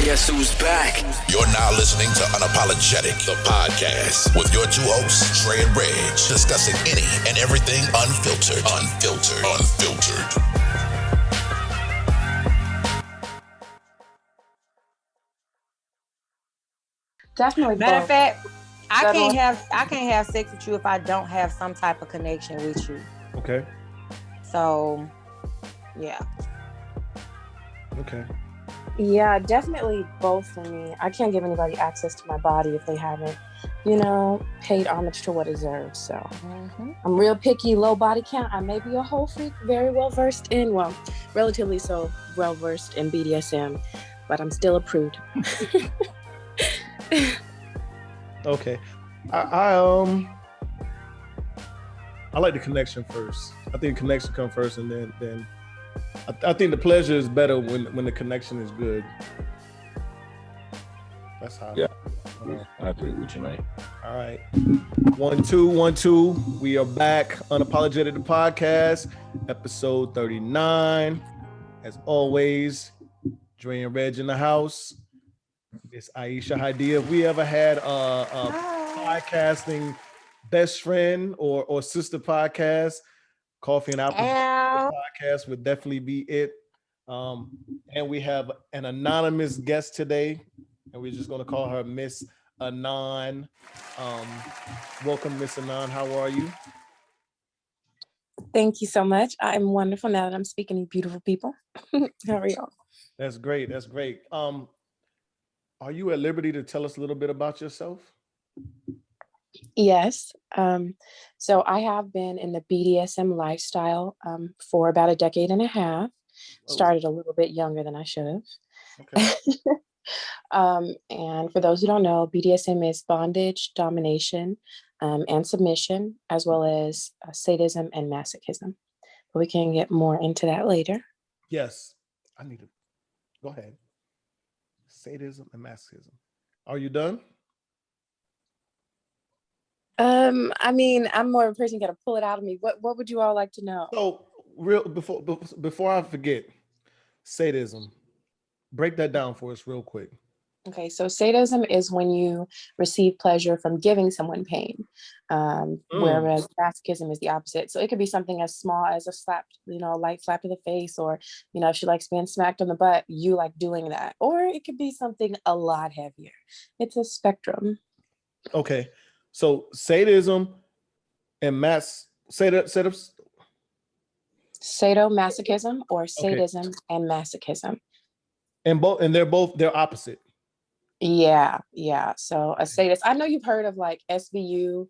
Guess who's back? You're now listening to Unapologetic, the podcast, with your two hosts, Trey and Reg, discussing any and everything unfiltered. Definitely. Matter of fact, I can't have sex with you if I don't have some type of connection with you. Okay. So, yeah. Okay. Yeah, definitely both for me. I can't give anybody access to my body if they haven't, paid homage to what it deserves. So I'm real picky, low body count. I may be a whole freak, very relatively so well versed in BDSM, but I'm still a prude. Okay. I like the connection first. I think the connection comes first, and then I think the pleasure is better when the connection is good. That's how. Yeah, I agree with you, man. All right. 1 2 1 2. We are back. Unapologetic the podcast, episode 39. As always, Dre and Reg in the house. It's Aisha Hadia. If we ever had a podcasting best friend or sister podcast, Coffee and Apple podcast would definitely be it. And we have an anonymous guest today, and we're just going to call her Miss Anon. Welcome, Miss Anon. How are you? Thank you so much. I'm wonderful now that I'm speaking to beautiful people. How are y'all? That's great. That's great. Are you at liberty to tell us a little bit about yourself? Yes. So I have been in the BDSM lifestyle for about a decade and a half. Started a little bit younger than I should have. Okay. And for those who don't know, BDSM is bondage, domination, and submission, as well as sadism and masochism. But we can get more into that later. Yes. I need to go ahead. Sadism and masochism. Are you done? I'm more of a person got to pull it out of me. What would you all like to know? So, before I forget, sadism. Break that down for us real quick. Okay, so sadism is when you receive pleasure from giving someone pain, whereas masochism is the opposite. So it could be something as small as a slap, a light slap to the face, or, if she likes being smacked on the butt, you like doing that. Or it could be something a lot heavier. It's a spectrum. Okay, so sadism and sadomasochism or sadism and masochism. And they're opposite. Yeah. So a sadist, I know you've heard of like SVU.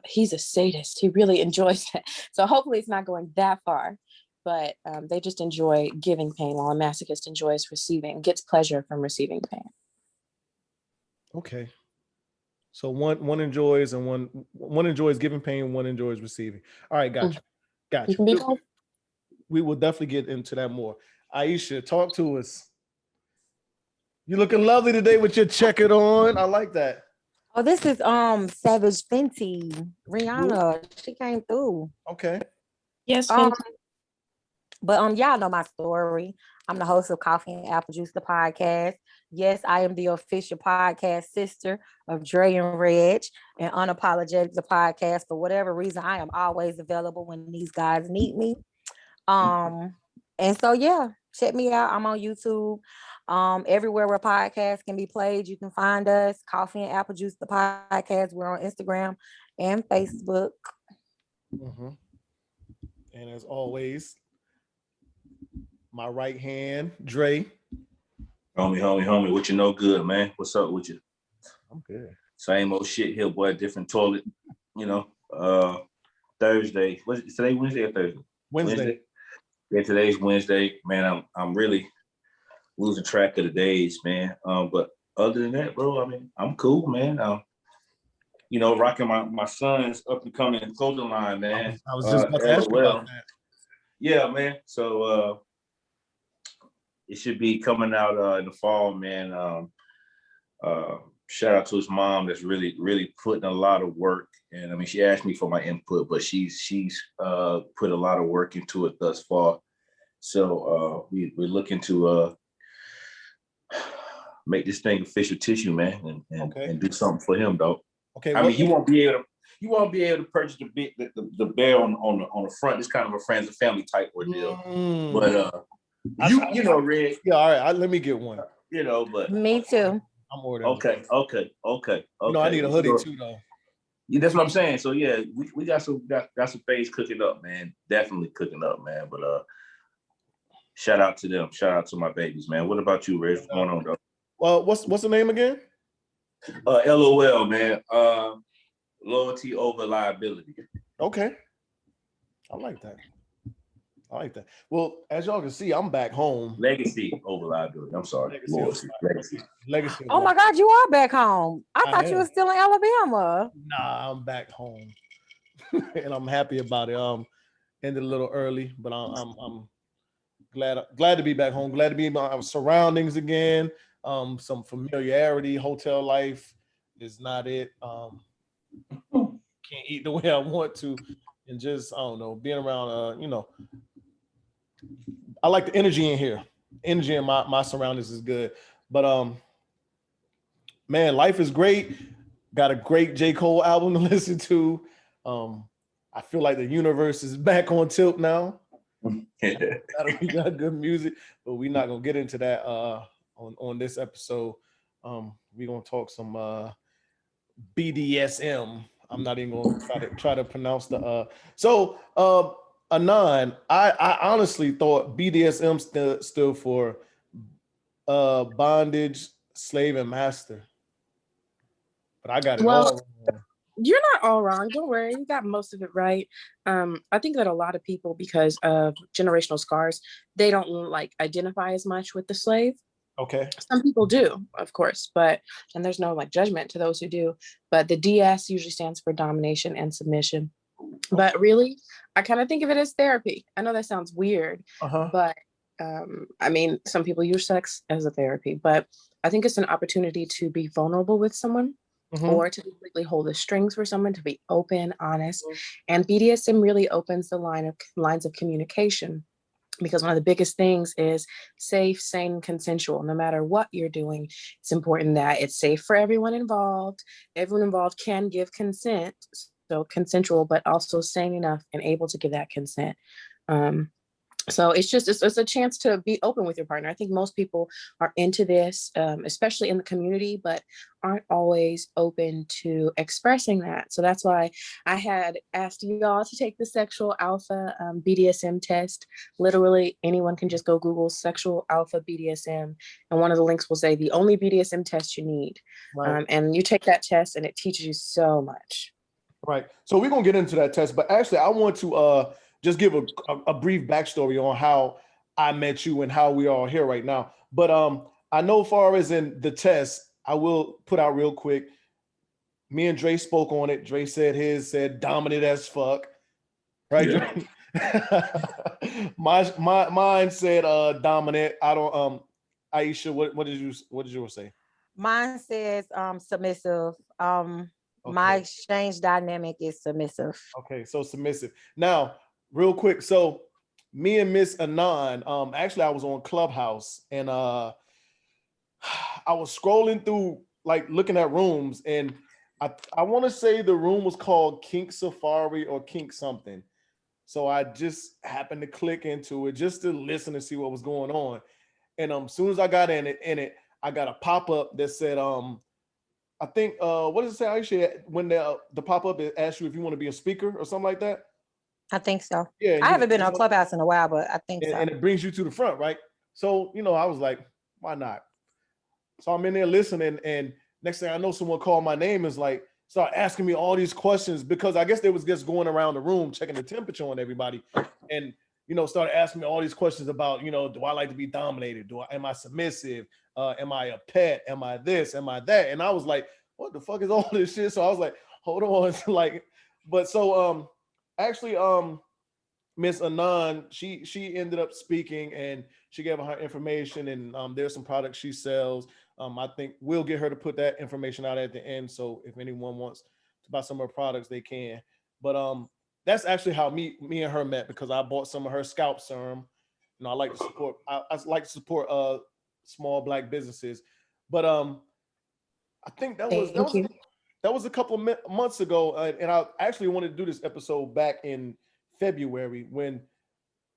He's a sadist. He really enjoys that. So hopefully it's not going that far, but they just enjoy giving pain, while a masochist gets pleasure from receiving pain. Okay. So one enjoys and one enjoys giving pain, one enjoys receiving. All right, gotcha. You can be both. We will definitely get into that more. Aisha, talk to us. You looking lovely today with your checkered on. I like that. Oh, this is Savage Fenty. Rihanna. She came through. Okay. Yes. But y'all know my story. I'm the host of Coffee and Apple Juice, the podcast. Yes, I am the official podcast sister of Dre and Reg and Unapologetic, the podcast. For whatever reason, I am always available when these guys need me. And so yeah, check me out. I'm on YouTube. Everywhere where podcasts can be played, you can find us. Coffee and Apple Juice, the podcast. We're on Instagram and Facebook. And as always, my right hand, Dre. Homie, what you know good, man? What's up with you? I'm good. Same old shit here, boy, different toilet, Thursday. Was it today, Wednesday or Thursday? Wednesday. Yeah, today's Wednesday. Man, I'm really losing track of the days, man. But other than that, bro, I'm cool, man. Rocking my son's up and coming clothing line, man. I was just about to ask you about that. Yeah, man. So it should be coming out in the fall, man. Shout out to his mom that's really, really putting a lot of work. And she asked me for my input, but she's put a lot of work into it thus far. So we're looking to make this thing official tissue, man, and do something for him, though. Okay. I mean, you won't be able to purchase the bear on the front. It's kind of a friends and family type ordeal. But you know, Red. Yeah, all right. Let me get one. You know, but Me too. I'm ordering. Okay. You know, I need a hoodie too, though. Yeah, that's what I'm saying. So yeah, we got some things cooking up, man. Definitely cooking up, man. But shout out to them. Shout out to my babies, man. What about you, Red? What's going on, though? Well, what's the name again? LOL, man. Loyalty over liability. Okay. I like that. Well, as y'all can see, I'm back home. Legacy over liability. I'm sorry. Legacy. Oh my God, you are back home. I thought you were still in Alabama. Nah, I'm back home. And I'm happy about it. Ended a little early, but I'm glad to be back home. Glad to be in my surroundings again. Some familiarity. Hotel life is not it. Can't eat the way I want to, and just I don't know, being around I like the energy in here. Energy in my surroundings is good. But man, life is great. Got a great J. Cole album to listen to. I feel like the universe is back on tilt now. We got good music, but we're not gonna get into that on this episode. We're gonna talk some BDSM. I'm not even gonna try to pronounce the Anon. I honestly thought BDSM stood for bondage, slave, and master. But I got it all wrong. You're not all wrong. Don't worry. You got most of it right. I think that a lot of people, because of generational scars, they don't like identify as much with the slave. Okay. Some people do, of course, and there's no like judgment to those who do, but the DS usually stands for domination and submission. But really, I kind of think of it as therapy. I know that sounds weird, but I mean, some people use sex as a therapy, but I think it's an opportunity to be vulnerable with someone or to completely hold the strings for someone, to be open, honest. And BDSM really opens the lines of communication, because one of the biggest things is safe, sane, consensual. No matter what you're doing, it's important that it's safe for everyone involved. Everyone involved can give consent, so consensual, but also sane enough and able to give that consent. So it's a chance to be open with your partner. I think most people are into this, especially in the community, but aren't always open to expressing that. So that's why I had asked y'all to take the Sexual Alpha BDSM test. Literally, anyone can just go Google Sexual Alpha BDSM, and one of the links will say the only BDSM test you need. Right. And you take that test, and it teaches you so much. Right. So we're gonna get into that test, but actually, I want to just give a brief backstory on how I met you and how we are here right now. But I know, far as in the test, I will put out real quick. Me and Dre spoke on it. Dre said dominant as fuck, right? Yeah. Mine said dominant. I don't. Aisha, what did you say? Mine says submissive. Okay. My exchange dynamic is submissive. Okay, so submissive. Now, real quick, so me and Miss Anon, actually I was on Clubhouse, and I was scrolling through, like, looking at rooms, and I want to say the room was called Kink Safari or Kink something. So I just happened to click into it just to listen and see what was going on. And as soon as I got in it, I got a pop-up that said, I think, what does it say, Aisha, when the pop-up asks you if you want to be a speaker or something like that? I think so. Yeah, I haven't been on Clubhouse in a while, but I think so. And it brings you to the front, right? So, I was like, why not? So I'm in there listening, and next thing I know, someone called my name, is like, start asking me all these questions, because I guess they was just going around the room checking the temperature on everybody, and started asking me all these questions about, do I like to be dominated? Am I submissive? Am I a pet? Am I this? Am I that? And I was like, what the fuck is all this shit? So I was like, hold on, actually, Miss Anon, she ended up speaking, and she gave her information, and there's some products she sells. I think we'll get her to put that information out at the end. So if anyone wants to buy some of her products, they can. But that's actually how me and her met, because I bought some of her scalp serum. I like to support. I like to support small Black businesses. But I think that was Thank you. that was a couple of months ago, and I actually wanted to do this episode back in February when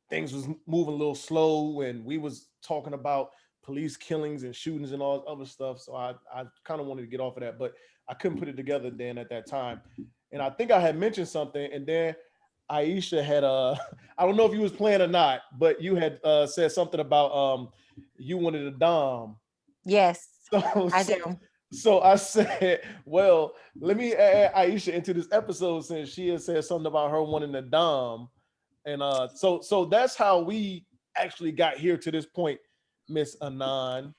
things was moving a little slow and we was talking about police killings and shootings and all other stuff. So I kind of wanted to get off of that, but I couldn't put it together then at that time. And I think I had mentioned something, and then Aisha had I don't know if you was playing or not, but you had said something about you wanted a dom. Yes, So, I so do. so I said, well, let me add Aisha into this episode since she had said something about her wanting a dom. And so that's how we actually got here to this point, Miss Anan.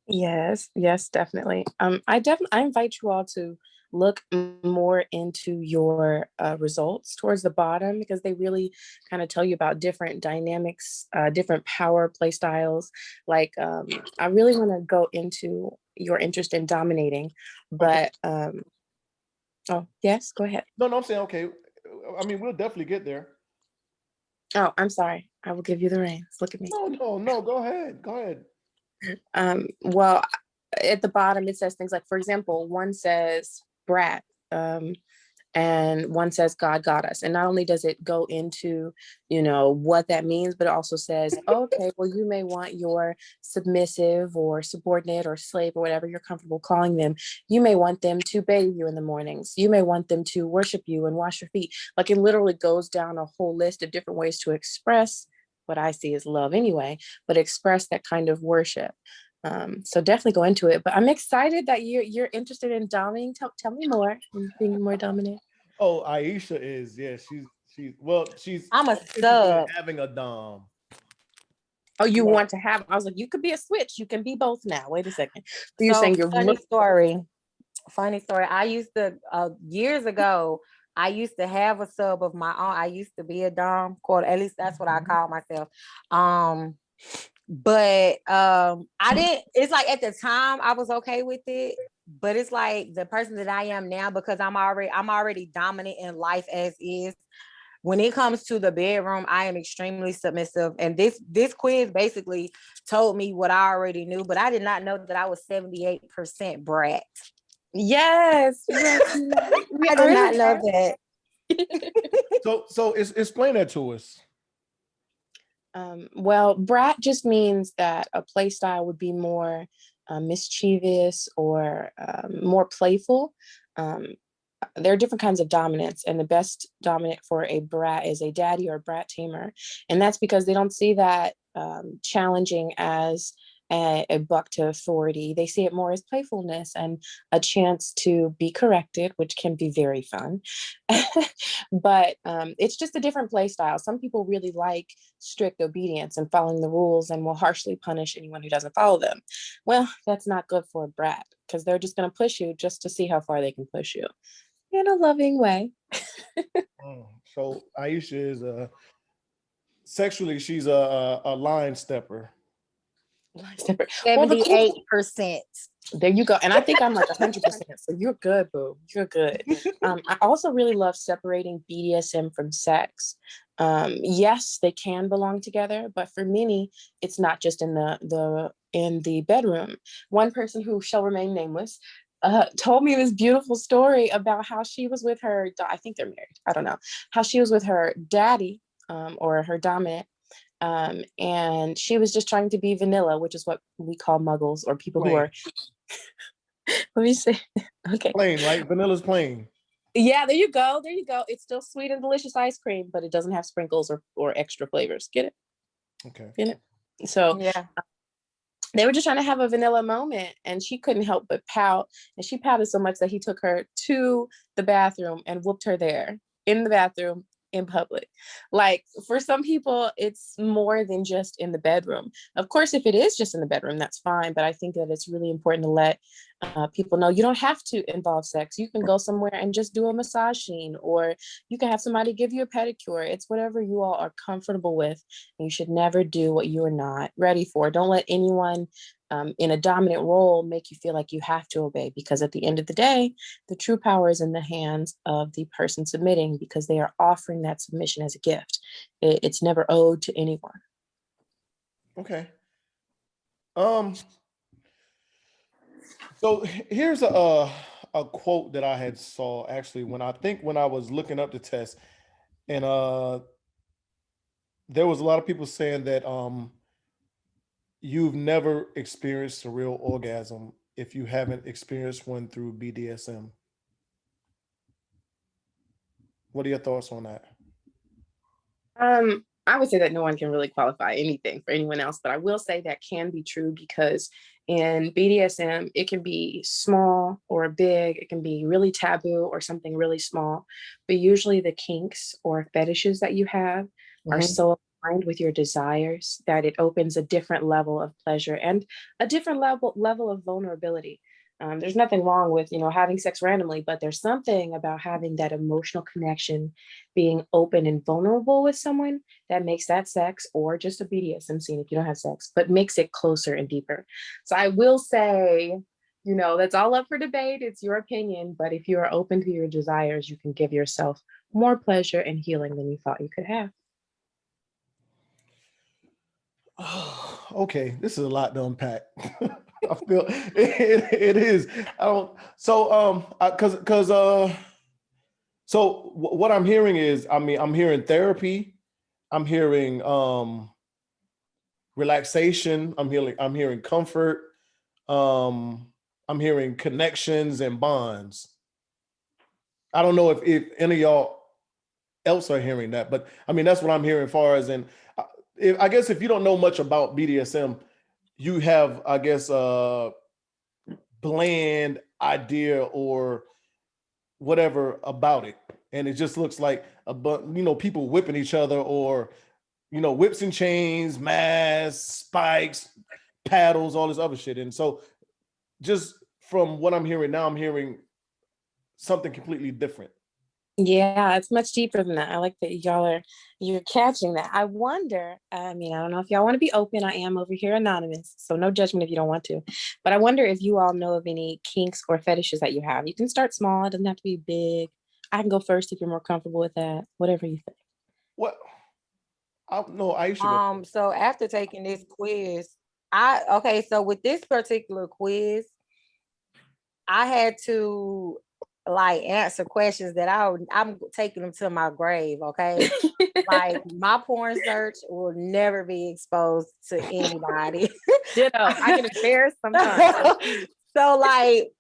Yes, yes, definitely. I invite you all to look more into your results towards the bottom because they really kind of tell you about different dynamics, different power play styles. Like I really want to go into your interest in dominating, but oh yes, go ahead. No, I'm saying okay. I mean, we'll definitely get there. Oh, I'm sorry. I will give you the reins. Look at me. No. Go ahead. Well, at the bottom it says things like, for example, one says brat, and one says God got us. And not only does it go into, what that means, but it also says, okay, well, you may want your submissive or subordinate or slave or whatever you're comfortable calling them. You may want them to bathe you in the mornings. You may want them to worship you and wash your feet. Like it literally goes down a whole list of different ways to express what I see as love anyway, but express that kind of worship. So definitely go into it. But I'm excited that you're interested in dominating. Tell me more. Being more dominant. Oh, Aisha is, yeah, she's I'm a interested in sub. having a dom. Oh, you Well, want to have? I was like, you could be a switch. You can be both now. Wait a second. So you're So saying you're funny looking. story. Funny story. I used to years ago. I used to have a sub of my own. I used to be a dom, quote. At least that's what I call myself. But I didn't. It's like at the time I was okay with it, but it's like the person that I am now because I'm already dominant in life as is. When it comes to the bedroom, I am extremely submissive, and this quiz basically told me what I already knew, but I did not know that I was 78% brat. Yes. I did not know that. so explain that to us. Well, brat just means that a play style would be more mischievous or more playful. There are different kinds of dominance, and the best dominant for a brat is a daddy or a brat tamer. And that's because they don't see that challenging as a buck to authority. They see it more as playfulness and a chance to be corrected, which can be very fun. But it's just a different play style. Some people really like strict obedience and following the rules and will harshly punish anyone who doesn't follow them. Well, that's not good for a brat because they're just going to push you just to see how far they can push you in a loving way. So Aisha is sexually, she's a line stepper. 78%. There you go. And I think I'm like 100%. So you're good, boo. You're good. I also really love separating BDSM from sex. Yes, they can belong together, but for many, it's not just in the bedroom. One person who shall remain nameless told me this beautiful story about how she was with her. I think they're married. I don't know how she was with her daddy or her dominant. And she was just trying to be vanilla, which is what we call muggles or people who are. Let me say, okay. Plain, right? Vanilla's plain. Yeah, there you go. There you go. It's still sweet and delicious ice cream, but it doesn't have sprinkles or extra flavors. Get it? Okay. Get it? So Yeah. they were just trying to have a vanilla moment, and she couldn't help but pout. And she pouted so much that he took her to the bathroom and whooped her there in the bathroom in public. Like for some people, it's more than just in the bedroom. Of course, if it is just in the bedroom, that's fine. But I think that it's really important to let people know you don't have to involve sex. You can go somewhere and just do a massage scene, or you can have somebody give you a pedicure. It's whatever you all are comfortable with. You should never do what you are not ready for. Don't let anyone in a dominant role make you feel like you have to obey, because at the end of the day, the true power is in the hands of the person submitting, because they are offering that submission as a gift. It's never owed to anyone. Okay. So here's a quote that I had saw actually when I was looking up the test, and there was a lot of people saying that you've never experienced a real orgasm if you haven't experienced one through BDSM. What are your thoughts on that? I would say that no one can really qualify anything for anyone else, but I will say that can be true because in BDSM, it can be small or big, it can be really taboo or something really small. But usually the kinks or fetishes that you have are Mhm. so aligned with your desires that it opens a different level of pleasure and a different level of vulnerability. There's nothing wrong with, having sex randomly, but there's something about having that emotional connection, being open and vulnerable with someone that makes that sex or just a BDSM scene if you don't have sex, but makes it closer and deeper. So I will say, that's all up for debate. It's your opinion, but if you are open to your desires, you can give yourself more pleasure and healing than you thought you could have. Okay, this is a lot to unpack. I feel it is. I don't. So so what I'm hearing is, I'm hearing therapy, I'm hearing relaxation, I'm hearing comfort, I'm hearing connections and bonds. I don't know if any of y'all else are hearing that, but that's what I'm hearing as far as I guess if you don't know much about BDSM, you have, I guess, a bland idea or whatever about it. And it just looks like people whipping each other, or, whips and chains, masks, spikes, paddles, all this other shit. And so just from what I'm hearing now, I'm hearing something completely different. Yeah, it's much deeper than that. I like that you're catching that. I wonder, I don't know if y'all want to be open. I am over here anonymous, so no judgment if you don't want to. But I wonder if you all know of any kinks or fetishes that you have. You can start small, it doesn't have to be big. I can go first if you're more comfortable with that, whatever you think. What? No, Aisha go first. So after taking this quiz, so with this particular quiz, I had to like answer questions that I'm taking them to my grave, okay? Like my porn search will never be exposed to anybody. Ditto. I get embarrassed sometimes. So like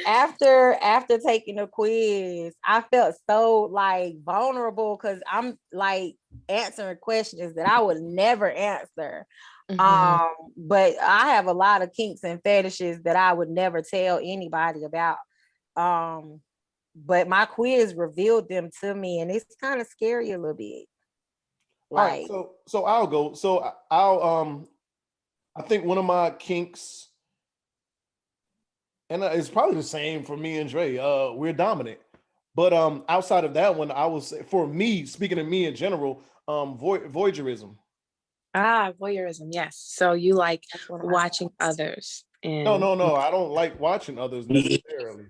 after taking the quiz, I felt so like vulnerable because I'm like answering questions that I would never answer. But I have a lot of kinks and fetishes that I would never tell anybody about. But my quiz revealed them to me, and it's kind of scary a little bit. Like, all right, so I'll go. So I'll I think one of my kinks, and it's probably the same for me and Dre. We're dominant, but outside of that one, I will say for me, speaking of me in general, voyeurism. Voyeurism, yes. So you like watching others. No, I don't like watching others necessarily.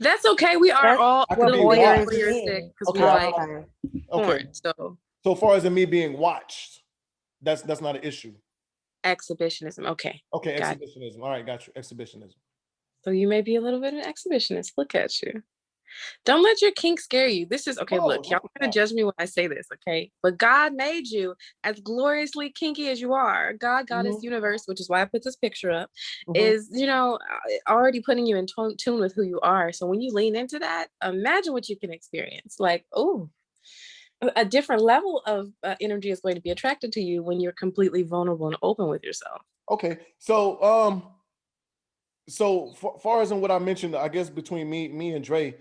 That's okay. We are all voyeuristic because we like porn. So far as in me being watched, that's not an issue. Exhibitionism. Okay, exhibitionism. All right, got you. Exhibitionism. So you may be a little bit of an exhibitionist. Look at you. Don't let your kink scare you. This is okay. Look, y'all gonna judge me when I say this, okay? But God made you as gloriously kinky as you are. God, Goddess, universe, which is why I put this picture up, is already putting you in tune with who you are. So when you lean into that, imagine what you can experience. Like, oh, a different level of energy is going to be attracted to you when you're completely vulnerable and open with yourself. Okay, so so far as in what I mentioned, I guess between me and Dre,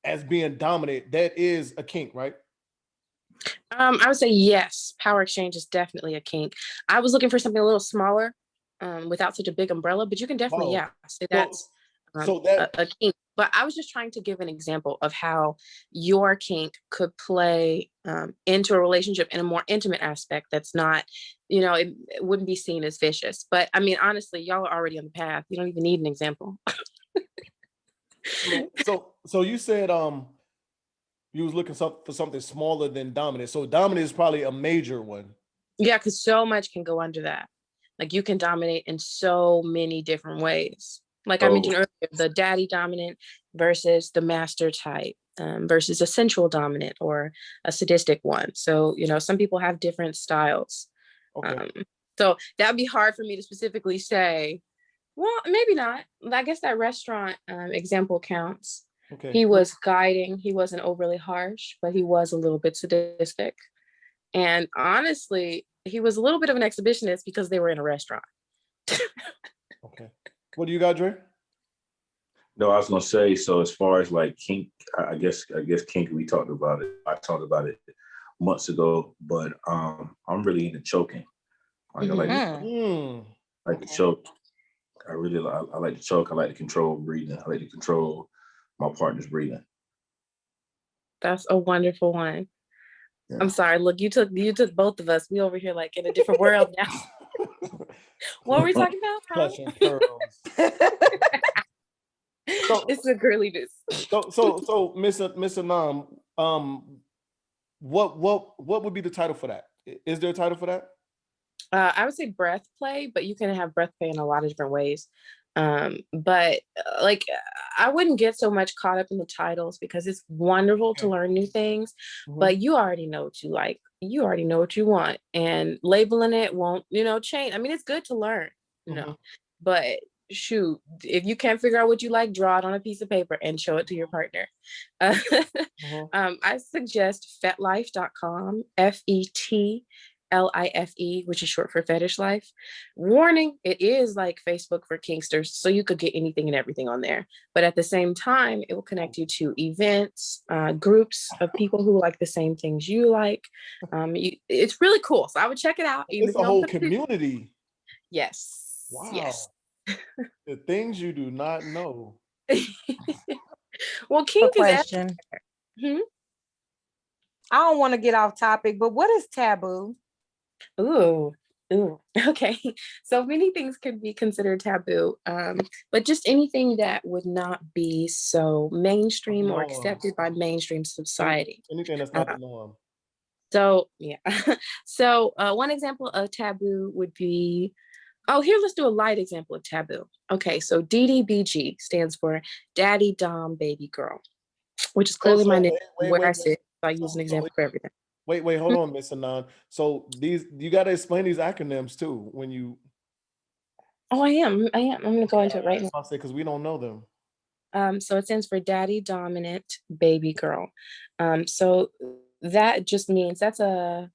as being dominant, that is a kink, right? I would say yes. Power exchange is definitely a kink. I was looking for something a little smaller, without such a big umbrella, but you can definitely say that's a kink. But I was just trying to give an example of how your kink could play into a relationship in a more intimate aspect that's not, it wouldn't be seen as vicious. But honestly, y'all are already on the path. You don't even need an example. So you said you was looking for something smaller than dominant. So dominant is probably a major one. Yeah, because so much can go under that. Like you can dominate in so many different ways. Like I So mentioned earlier, the daddy dominant versus the master type, versus a sensual dominant or a sadistic one. So, some people have different styles. Okay. So that'd be hard for me to specifically say, well, maybe not. I guess that restaurant example counts. Okay. He was guiding. He wasn't overly harsh, but he was a little bit sadistic. And honestly, he was a little bit of an exhibitionist because they were in a restaurant. Okay. What do you got, Dre? no, I was gonna say, so as far as like kink, I guess kink, we talked about it. I talked about it months ago, but I'm really into choking. Like I like to choke. I like to choke. I like to control breathing. I like to control my partner's breathing. That's a wonderful one. Yeah. I'm sorry. Look, you took both of us. We over here like in a different world now. What were we talking about? Clutch and pearls. It's a girliness. So, Miss Anam, what would be the title for that? Is there a title for that? I would say breath play, but you can have breath play in a lot of different ways. But like I wouldn't get so much caught up in the titles because it's wonderful to learn new things, but you already know what you like. You already know what you want, and labeling it won't, change. I mean, it's good to learn, but shoot, if you can't figure out what you like, draw it on a piece of paper and show it to your partner. I suggest fetlife.com, FETLIFE, which is short for Fetish Life. Warning, it is like Facebook for kinksters, so you could get anything and everything on there. But at the same time, it will connect you to events, groups of people who like the same things you like. It's really cool. So I would check it out. It's a whole community. Yes. Wow. Yes. The things you do not know. Well, kink is question. I don't want to get off topic, but what is taboo? Ooh. Okay. So many things could be considered taboo, but just anything that would not be so mainstream or accepted by mainstream society. Anything that's not the norm. So yeah. So one example of taboo would be, let's do a light example of taboo. Okay, so DDBG stands for Daddy Dom Baby Girl, which is clearly my name where I sit. So I use an example for everything. Wait, hold on, Miss Anon. So you got to explain these acronyms too when you. Oh, I am. I'm going to go into it right now. I'll say because we don't know them. So it stands for Daddy Dominant Baby Girl. So that just means that's an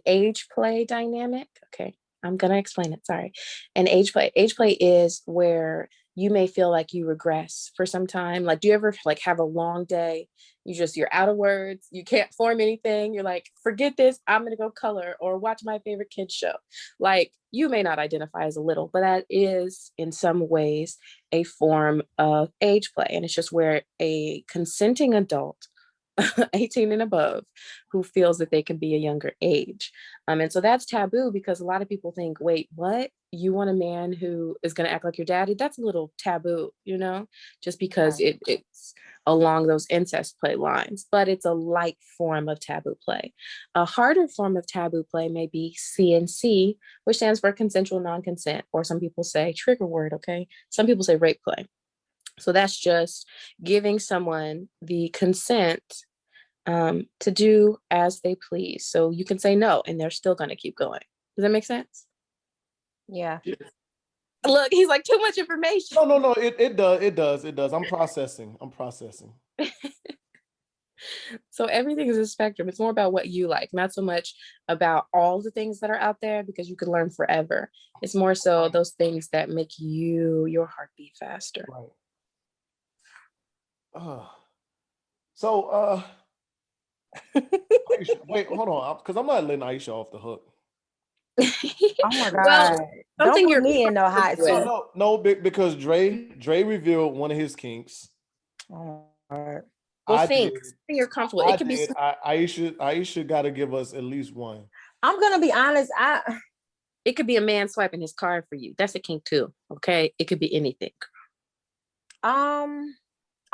age play dynamic. Okay, I'm gonna explain it. Sorry. An age play. Age play is where you may feel like you regress for some time. Like, do you ever like have a long day? You're out of words. You can't form anything. You're like, forget this. I'm gonna go color or watch my favorite kids show. Like, you may not identify as a little, but that is in some ways a form of age play, and it's just where a consenting adult 18 and above who feels that they can be a younger age. And so that's taboo because a lot of people think, wait, what? You want a man who is going to act like your daddy? That's a little taboo, just because it's along those incest play lines, but it's a light form of taboo play. A harder form of taboo play may be CNC, which stands for consensual non-consent, or some people say trigger word, okay? Some people say rape play. So that's just giving someone the consent to do as they please. So you can say no, and they're still going to keep going. Does that make sense? Yeah. Look, he's like, too much information. No. It does. I'm processing. So everything is a spectrum. It's more about what you like, not so much about all the things that are out there because you can learn forever. It's more so those things that make your heart beat faster. Right. Aisha, wait, hold on, because I'm not letting Aisha off the hook. Oh my God. Don't put me in no hot seat. No, because Dre revealed one of his kinks. Oh my God. Well, think you're comfortable. It could be. Aisha got to give us at least one. I'm gonna be honest. It could be a man swiping his card for you. That's a kink too. Okay, it could be anything.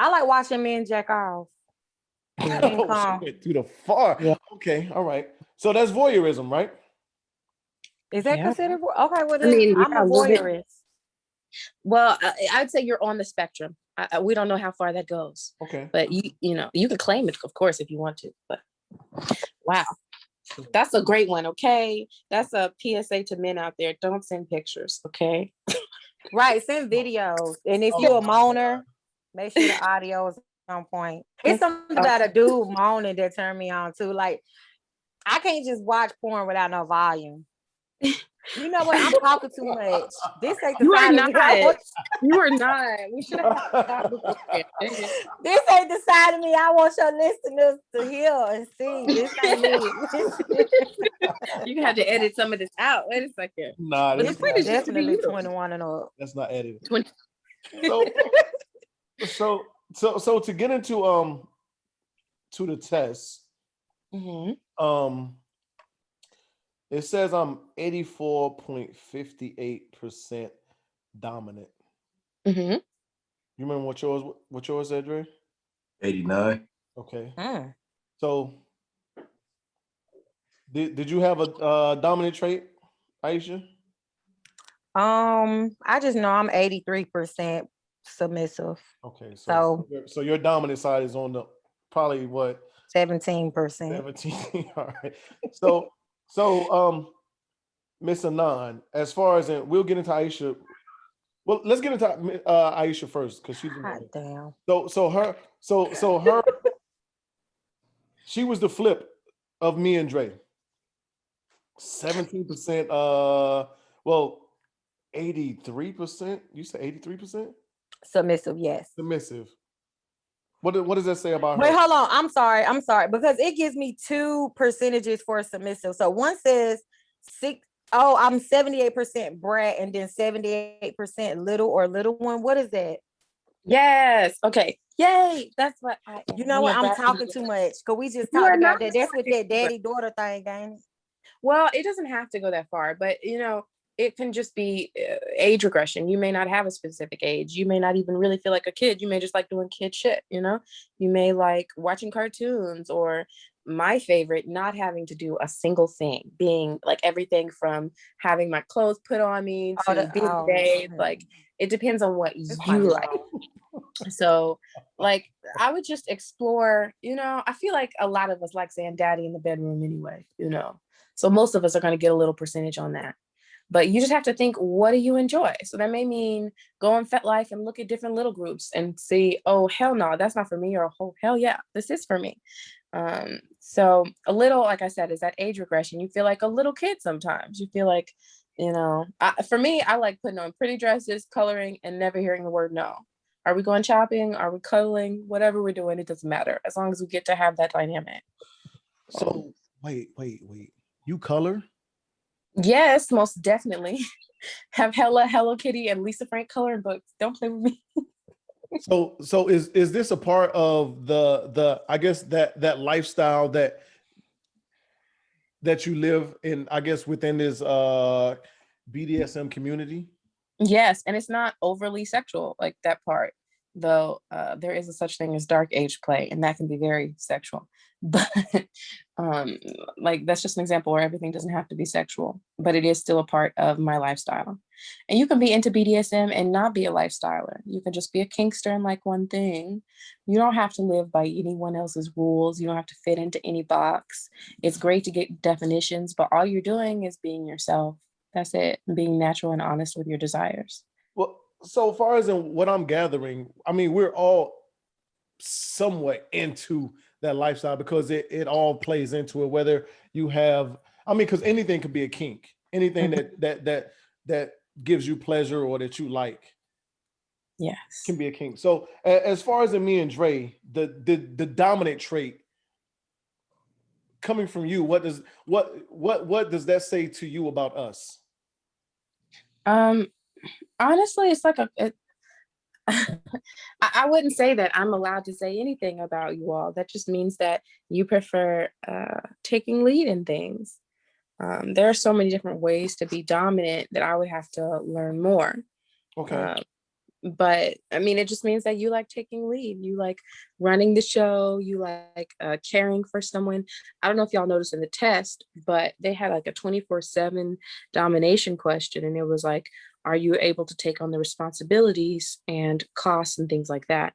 I like watching men jack off. Oh, she went too far. Yeah. Okay, all right. So that's voyeurism, right? Is that Yeah. considered? Okay, well I then mean, I'm yeah, a a little bit. voyeurist. Well, I'd say you're on the spectrum. We don't know how far that goes, Okay. but you know, you can claim it, of course, if you want to. But wow, that's a great one. Okay, that's a PSA to men out there: don't send pictures. Okay. Right, send videos. And if Oh, you a my moaner, make sure the audio is on point. It's something Oh, about a dude moaning that turned me on too. Like, I can't just watch porn without no volume. You know what? I'm talking too much. This ain't the you are side of me I not. want. You are not. We should have had that before. Dang it. This ain't the side of me I want your listeners to hear and see. This ain't it. You can have to edit some of this out. Wait a second. Nah, But this the point is just to be Definitely you. 21 and up. that's not edited. 20. So to get into to the test, Mhm. it says I'm 84.58% dominant. Mhm. You remember what yours said, Dre? 89. Okay. Mm. So did you have a dominant trait, Aisha? I just know I'm 83% submissive. Okay, So so your dominant side is on the probably what 17%. 17. All right. So Miss Anon, as far as we'll get into Aisha. Well, let's get into Aisha first because she's the Hot woman. damn. So her she was the flip of me and Dre. 17%, well, 83%. You said 83%? Submissive, yes. Submissive. What does that say about Wait, her? hold on. I'm sorry, because it gives me two percentages for submissive. So one says I'm 78% brat and then 78% little or little one. What is that? Yes. Okay. Yay. That's what I am. You know Me what? and I'm Brad- talking too much because we just You talked are not about that. That's with that talking, but- daddy-daughter thing, ain't it? Well, it doesn't have to go that far, but you know, it can just be age regression. You may not have a specific age. You may not even really feel like a kid. You may just like doing kid shit, you know? You may like watching cartoons, or my favorite, not having to do a single thing, being like everything from having my clothes put on me to being bathed. Like it depends on what you like. So like I would just explore, you know, I feel like a lot of us like saying daddy in the bedroom anyway, you know. So most of us are going to get a little percentage on that. But you just have to think, what do you enjoy? So that may mean go on FetLife and look at different little groups and see, oh, hell no, that's not for me, or oh, hell yeah, this is for me. So a little, like I said, is that age regression. You feel like a little kid sometimes. You feel like, you know, for me, I like putting on pretty dresses, coloring, and never hearing the word no. Are we going shopping? Are we cuddling? Whatever we're doing, it doesn't matter as long as we get to have that dynamic. So wait. You color? Yes, most definitely. Have Hello Kitty and Lisa Frank coloring books. Don't play with me. So is this a part of the I guess that lifestyle that you live in, I guess, within this BDSM community? Yes, and it's not overly sexual like that part, though. There is a such thing as dark age play, and that can be very sexual. But like that's just an example where everything doesn't have to be sexual, but it is still a part of my lifestyle. And you can be into BDSM and not be a lifestyler. You can just be a kinkster and like one thing. You don't have to live by anyone else's rules. You don't have to fit into any box. It's great to get definitions, but all you're doing is being yourself. That's it. Being natural and honest with your desires. Well, so far as in what I'm gathering, I mean, we're all somewhat into that lifestyle because it all plays into it. Whether you have, I mean, because anything could be a kink, anything that gives you pleasure or that you like, Yes, can be a kink. So as far as in me and Dre, the dominant trait coming from you, what does that say to you about us? Honestly, it's like I wouldn't say that I'm allowed to say anything about you all. That just means that you prefer taking lead in things. There are so many different ways to be dominant that I would have to learn more. Okay. but I mean, it just means that you like taking lead, you like running the show, you like caring for someone. I don't know if y'all noticed in the test, but they had like a 24/7 domination question, and it was like, are you able to take on the responsibilities and costs and things like that?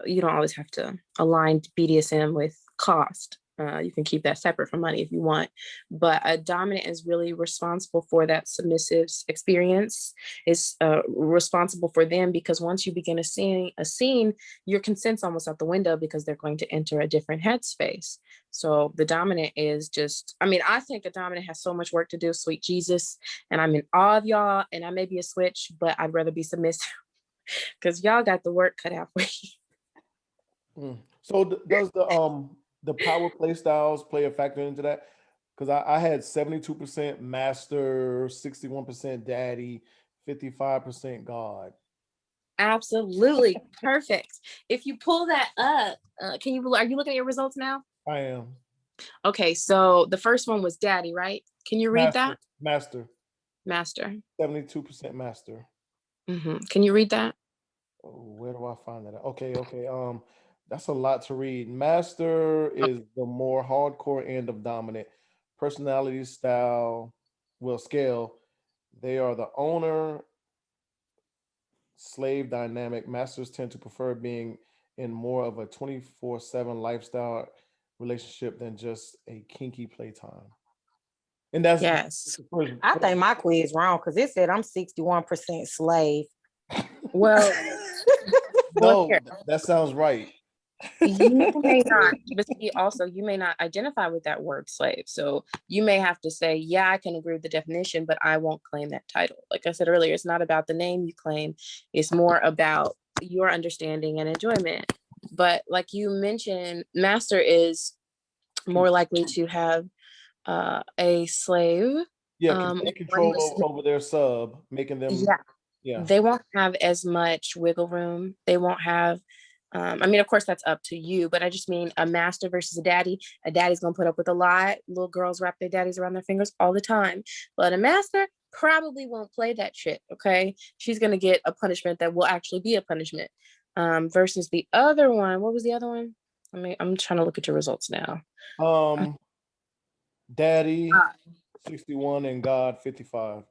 You don't always have to align BDSM with cost. You can keep that separate from money if you want, but a dominant is really responsible for that submissive experience. Is responsible for them, because once you begin a scene, your consent's almost out the window because they're going to enter a different headspace. So the dominant is just, I mean, I think the dominant has so much work to do, sweet Jesus, and I'm in awe of y'all. And I may be a switch, but I'd rather be submissive because y'all got the work cut out for you. So does the power play styles play a factor into that? Because I had 72% master, 61% daddy, 55% God. Absolutely perfect. If you pull that up, are you looking at your results now? I am. Okay, so the first one was daddy, right? Can you read that? Master. Master. 72% master. Can you read that? Oh, where do I find that? Okay. That's a lot to read. Master is the more hardcore end of dominant. Personality style, scale. They are the owner slave dynamic. Masters tend to prefer being in more of a 24/7 lifestyle relationship than just a kinky playtime. And that's yes. I think my quiz wrong because it said I'm 61% slave. Well, no, that sounds right. You may not, but see, also you may not identify with that word slave. So you may have to say, yeah, I can agree with the definition, but I won't claim that title. Like I said earlier, it's not about the name you claim, it's more about your understanding and enjoyment. But like you mentioned, master is more likely to have a slave. Take control over their sub, making them. Yeah. They won't have as much wiggle room. They won't have, I mean, of course, that's up to you, but I just mean a master versus a daddy's gonna put up with a lot. Little girls wrap their daddies around their fingers all the time, but a master probably won't play that shit, okay? She's gonna get a punishment that will actually be a punishment. Versus the other one, what was the other one? I mean, I'm trying to look at your results now. Daddy 61 and God 55.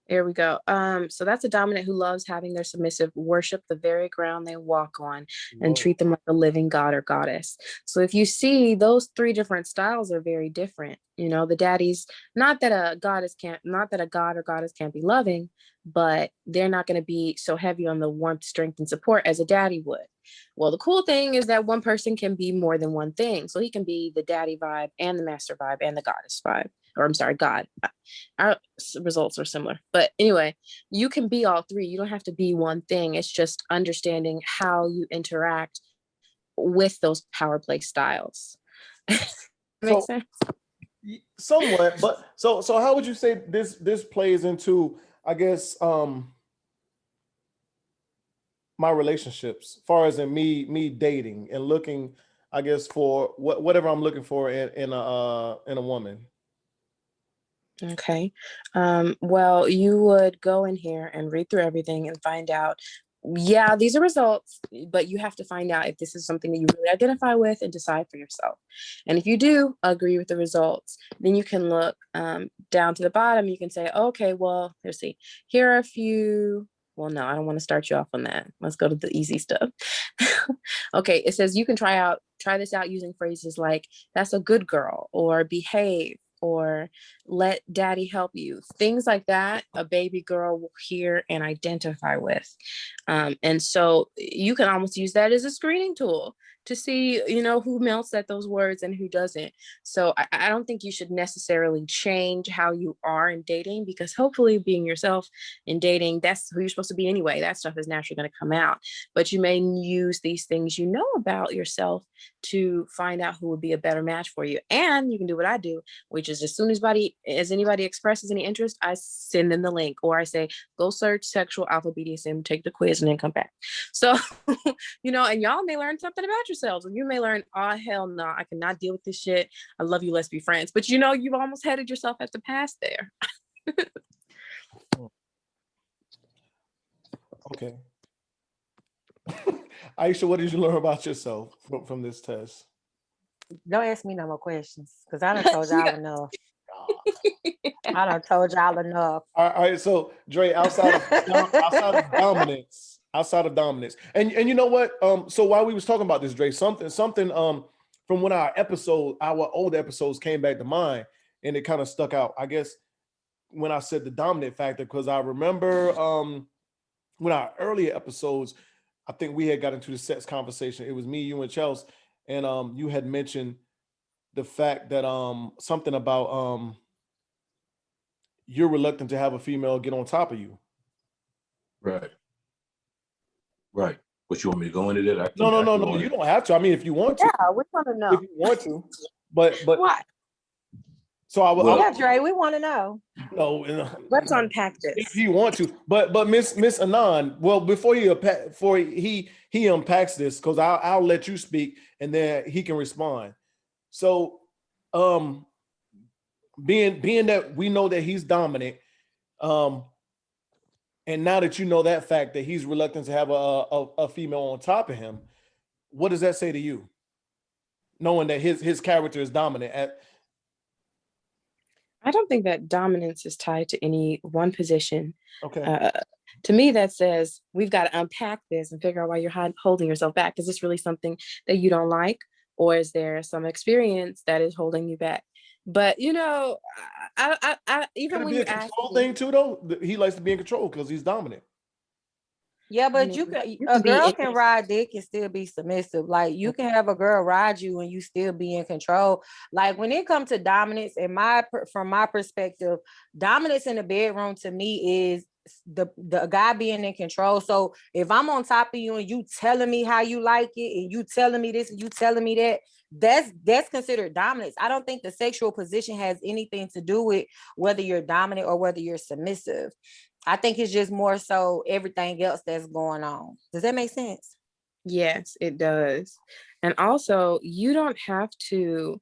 There we go. So that's a dominant who loves having their submissive worship the very ground they walk on and treat them like a living god or goddess. So if you see, those three different styles are very different. You know, the daddies, not that a god or goddess can't be loving, but they're not going to be so heavy on the warmth, strength, and support as a daddy would. Well, the cool thing is that one person can be more than one thing. So he can be the daddy vibe and the master vibe and the goddess vibe. Or I'm sorry, God. Our results are similar. But anyway, you can be all three. You don't have to be one thing. It's just understanding how you interact with those power play styles. Makes sense? Somewhat, but so how would you say this plays into, I guess, my relationships, as far as in me dating and looking, I guess, for whatever I'm looking for in a woman. Okay. Well, you would go in here and read through everything and find out, yeah, these are results, but you have to find out if this is something that you really identify with and decide for yourself. And if you do agree with the results, then you can look down to the bottom. You can say, okay, well, let's see. Here are a few. Well, no, I don't want to start you off on that. Let's go to the easy stuff. Okay, it says you can try this out using phrases like, that's a good girl, or behave, or let daddy help you. Things like that, a baby girl will hear and identify with. And so you can almost use that as a screening tool to see, who melts at those words and who doesn't. So I don't think you should necessarily change how you are in dating, because hopefully being yourself in dating, that's who you're supposed to be anyway. That stuff is naturally going to come out. But you may use these things about yourself to find out who would be a better match for you. And you can do what I do, which is as soon as anybody expresses any interest, I send them the link, or I say, go search sexual alpha BDSM, take the quiz, and then come back. So, and y'all may learn something about yourselves, or you may learn, oh, hell no, I cannot deal with this shit. I love you. Let's be friends. But you've almost headed yourself at the pass there. Okay. Aisha, what did you learn about yourself from this test? Don't ask me no more questions because I done told y'all enough. I done told y'all enough. All right, so Dre, outside of dominance, and you know what? So while we was talking about this, Dre, something from when our old episodes came back to mind, and it kind of stuck out. I guess when I said the dominant factor, because I remember when our earlier episodes, I think we had got into the sex conversation. It was me, you, and Chelsea, and you had mentioned the fact that something about you're reluctant to have a female get on top of you. Right. But you want me to go into that? No. You don't have to. I mean, if you want to. Yeah, we want to know. If you want to. But Why? So I will. Yeah, Dre, we want to know. No. Let's unpack this. If you want to. But Miss Anon, well, before he unpacks this, because I'll let you speak and then he can respond. So being that we know that he's dominant, and now that you know that fact that he's reluctant to have a female on top of him, what does that say to you? Knowing that his character is dominant. I don't think that dominance is tied to any one position. Okay. To me, that says we've got to unpack this and figure out why you're holding yourself back. Is this really something that you don't like? Or is there some experience that is holding you back? But I even when you ask control thing too, though, he likes to be in control because he's dominant. Yeah, but a girl can ride dick and still be submissive. Like you can have a girl ride you and you still be in control. Like when it comes to dominance, from my perspective, dominance in the bedroom to me is the guy being in control. So if I'm on top of you and you telling me how you like it and you telling me this and you telling me that, that's considered dominance. I don't think the sexual position has anything to do with whether you're dominant or whether you're submissive. I think it's just more so everything else that's going on. Does that make sense? Yes, it does. And also, you don't have to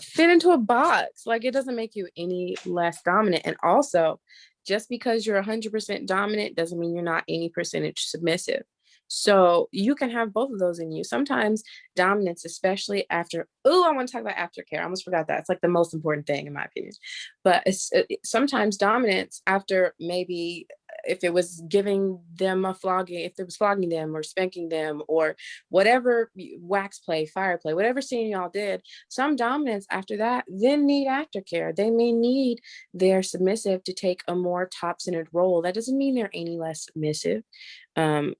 fit into a box. Like, it doesn't make you any less dominant. And also, just because you're 100% dominant doesn't mean you're not any percentage submissive. So you can have both of those in you. Sometimes dominance, especially after, I want to talk about aftercare. I almost forgot that. It's like the most important thing in my opinion. But sometimes dominance after maybe if it was giving them a flogging, if it was flogging them or spanking them or whatever, wax play, fire play, whatever scene y'all did, some dominants after that then need aftercare. They may need their submissive to take a more top-centered role. That doesn't mean they're any less submissive. I'm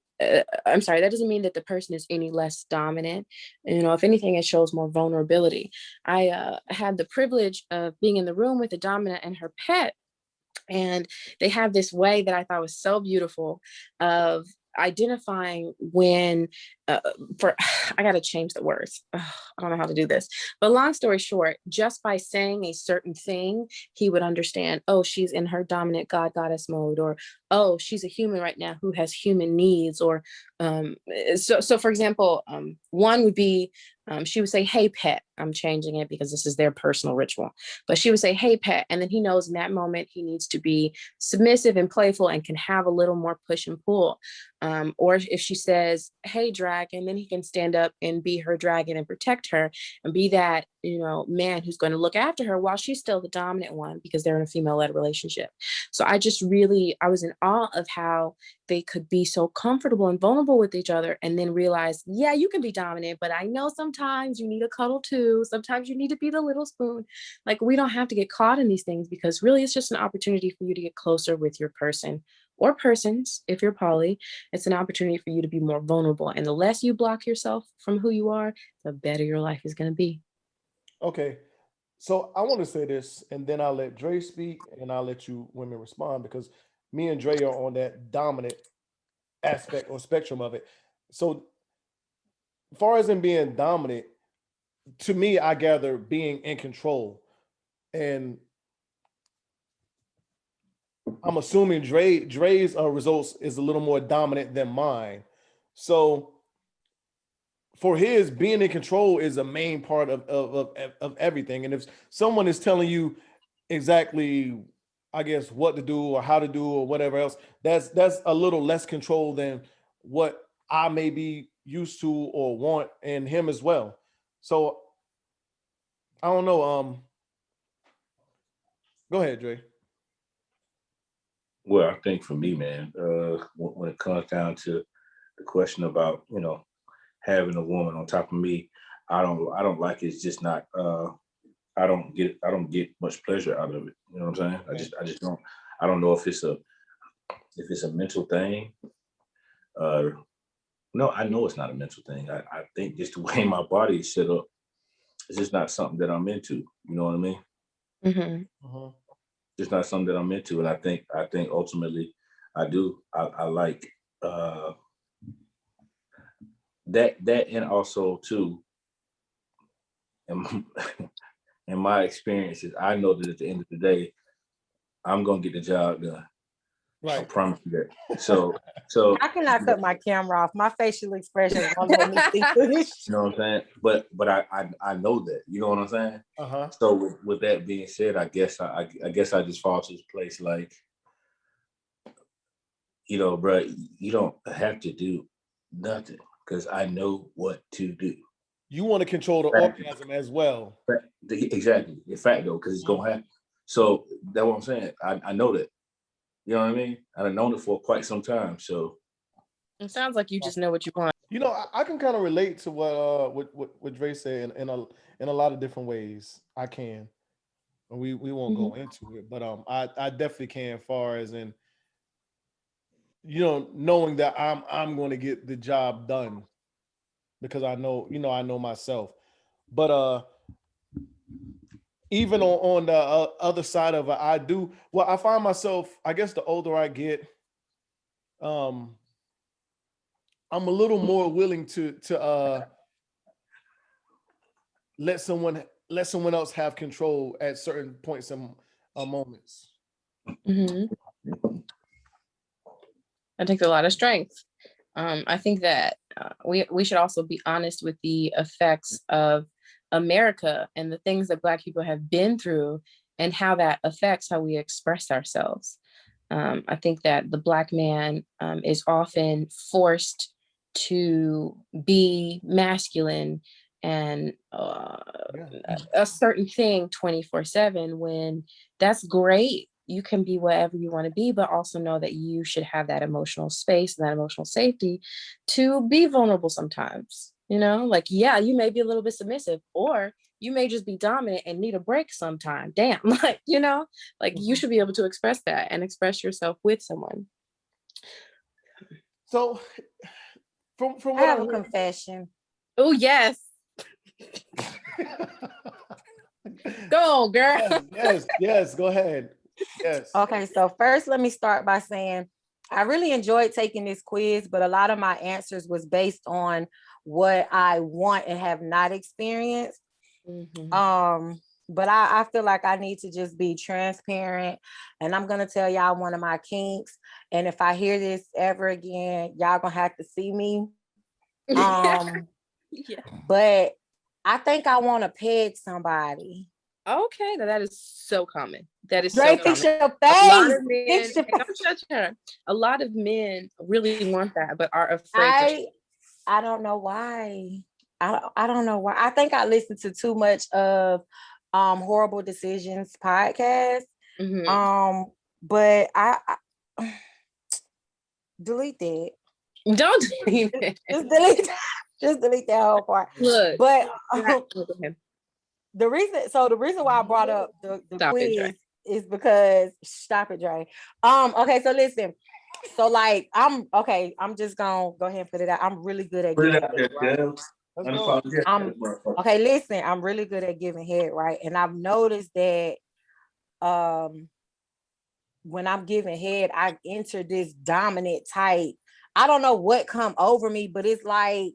sorry, that doesn't mean that the person is any less dominant. If anything, it shows more vulnerability. I had the privilege of being in the room with the dominant and her pet, and they have this way that I thought was so beautiful of identifying when I gotta change the words. I don't know how to do this, but long story short, just by saying a certain thing, he would understand, oh, she's in her dominant goddess mode, or oh, she's a human right now who has human needs, or so for example, one would be she would say, hey pet. I'm changing it because this is their personal ritual, but she would say, hey pet, and then he knows in that moment he needs to be submissive and playful and can have a little more push and pull. Or if she says, hey dragon, then he can stand up and be her dragon and protect her and be that man who's going to look after her while she's still the dominant one, because they're in a female-led relationship. So I was in awe of how they could be so comfortable and vulnerable with each other, and then realize, yeah, you can be dominant, but I know sometimes you need a cuddle too. Sometimes you need to be the little spoon. Like, we don't have to get caught in these things, because really it's just an opportunity for you to get closer with your person or persons. If you're poly, it's an opportunity for you to be more vulnerable. And the less you block yourself from who you are, the better your life is going to be. Okay. So I want to say this, and then I'll let Dre speak, and I'll let you women respond, because me and Dre are on that dominant aspect or spectrum of it. So as far as in being dominant, to me, I gather being in control. And I'm assuming Dre's results is a little more dominant than mine. So for his, being in control is a main part of everything. And if someone is telling you exactly, I guess, what to do or how to do or whatever else, that's a little less control than what I may be used to or want in him as well. So I don't know. Go ahead, Dre. Well, I think for me, man, when it comes down to the question about, you know, having a woman on top of me, I don't like it. It's just not. I don't get much pleasure out of it. You know what I'm saying? I just don't. I don't know if it's a mental thing. No, I know it's not a mental thing. I think just the way my body is set up, it's just not something that I'm into. You know what I mean? Mm-hmm. It's not something that I'm into, and I think ultimately I do. I like that, and also too, in, in my experiences, I know that at the end of the day, I'm gonna get the job done. I Right. promise you that. So I cannot cut my camera off. My facial expressions won't let me see through this. you know what I'm saying? But I know that. You know what I'm saying? Uh-huh. So with that being said, I guess I just fall to this place like, you know, bro, you don't have to do nothing because I know what to do. You want to control the orgasm as well. Exactly. In fact, though, because it's gonna happen. So that's what I'm saying. I know that. You know what I mean? I've known it for quite some time. So It sounds like you just know what you want. You know, I can kind of relate to what Dre said in a lot of different ways. I can. And we won't go into it, but I definitely can, as far as in, you know, knowing that I'm going to get the job done because I know, you know, I know myself. But even on the other side of it, I find myself, I guess the older I get, I'm a little more willing to let someone else have control at certain points and moments. Mm-hmm. That takes a lot of strength. I think that we should also be honest with the effects of America and the things that Black people have been through and how that affects how we express ourselves. I think that the Black man is often forced to be masculine and a certain thing 24/7, when that's great. You can be whatever you want to be, but also know that you should have that emotional space and that emotional safety to be vulnerable sometimes. You know, like, yeah, you may be a little bit submissive, or you may just be dominant and need a break sometime. Damn, like, you know, like you should be able to express that and express yourself with someone. So from I what have a confession. Oh, yes. Go, girl. Yes, go ahead. Yes. Okay, so first let me start by saying I really enjoyed taking this quiz, but a lot of my answers was based on what I want and have not experienced. But I feel like I need to just be transparent, and I'm gonna tell y'all one of my kinks. And if I hear this ever again, y'all gonna have to see me. Yeah. But I think I want to peg somebody. Okay, now that is so common. That is Dre, so fix common. your A lot face. of men, Fix your hey, don't touch her. A lot of men really want that, but are afraid. I don't know why. I don't know why. I think I listened to too much of Horrible Decisions podcast. But I delete that. Don't delete it. Just delete that whole part. Look, but okay. the reason why I brought up the quiz is because stop it, Dre. Okay, so listen. So like I'm just gonna go ahead and put it out. I'm really good at giving head, right? Okay, listen, I'm really good at giving head, right? And I've noticed that when I'm giving head, I enter this dominant type. I don't know what come over me, but it's like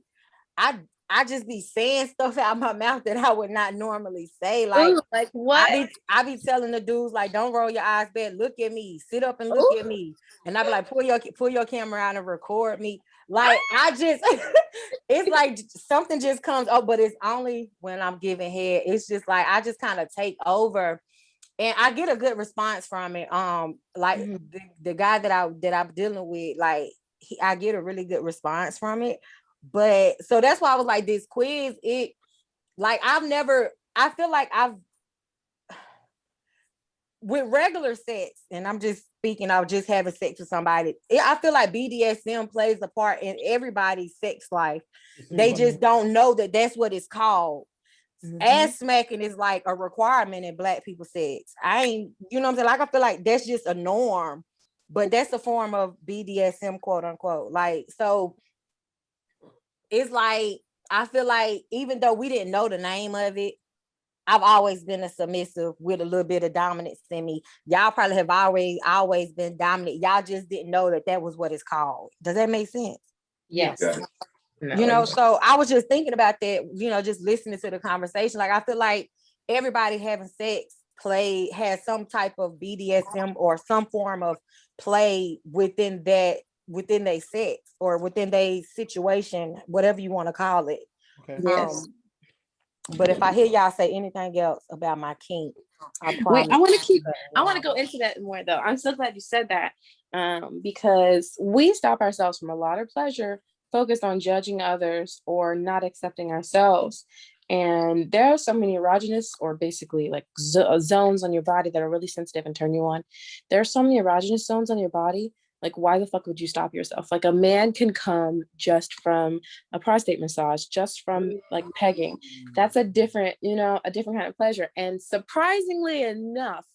I just be saying stuff out my mouth that I would not normally say. Like, ooh, like what? I be telling the dudes, like, don't roll your eyes back, look at me, sit up and look at me. And I be like, pull your camera out and record me. Like, I just it's like something just comes up, but it's only when I'm giving head. It's just like I just kind of take over. And I get a good response from it. Like the guy that I'm dealing with, like I get a really good response from it. But so that's why I was like, this quiz, it like I feel like I've with regular sex, and I'm just speaking of just having sex with somebody, I feel like BDSM plays a part in everybody's sex life. They just don't know that that's what it's called. Ass smacking is like a requirement in Black people sex. I ain't, you know what I'm saying? Like, I feel like that's just a norm, but that's a form of BDSM, quote unquote. Like, so it's like, I feel like even though we didn't know the name of it, I've always been a submissive with a little bit of dominance in me. Y'all probably have always been dominant. Y'all just didn't know that that was what it's called. Does that make sense? Yes. Got it. You know, so I was just thinking about that, you know, just listening to the conversation. Like, I feel like everybody having sex has some type of BDSM or some form of play within their sex or within their situation, whatever you want to call it. Okay. Yes. But if I hear y'all say anything else about my kink, Wait, I want to go into that more though. I'm so glad you said that, because we stop ourselves from a lot of pleasure focused on judging others or not accepting ourselves. And there are so many erogenous or basically like zones on your body that are really sensitive and turn you on. There are so many erogenous zones on your body. Like, why the fuck would you stop yourself? Like, a man can come just from a prostate massage, just from like pegging. That's a different kind of pleasure. And surprisingly enough,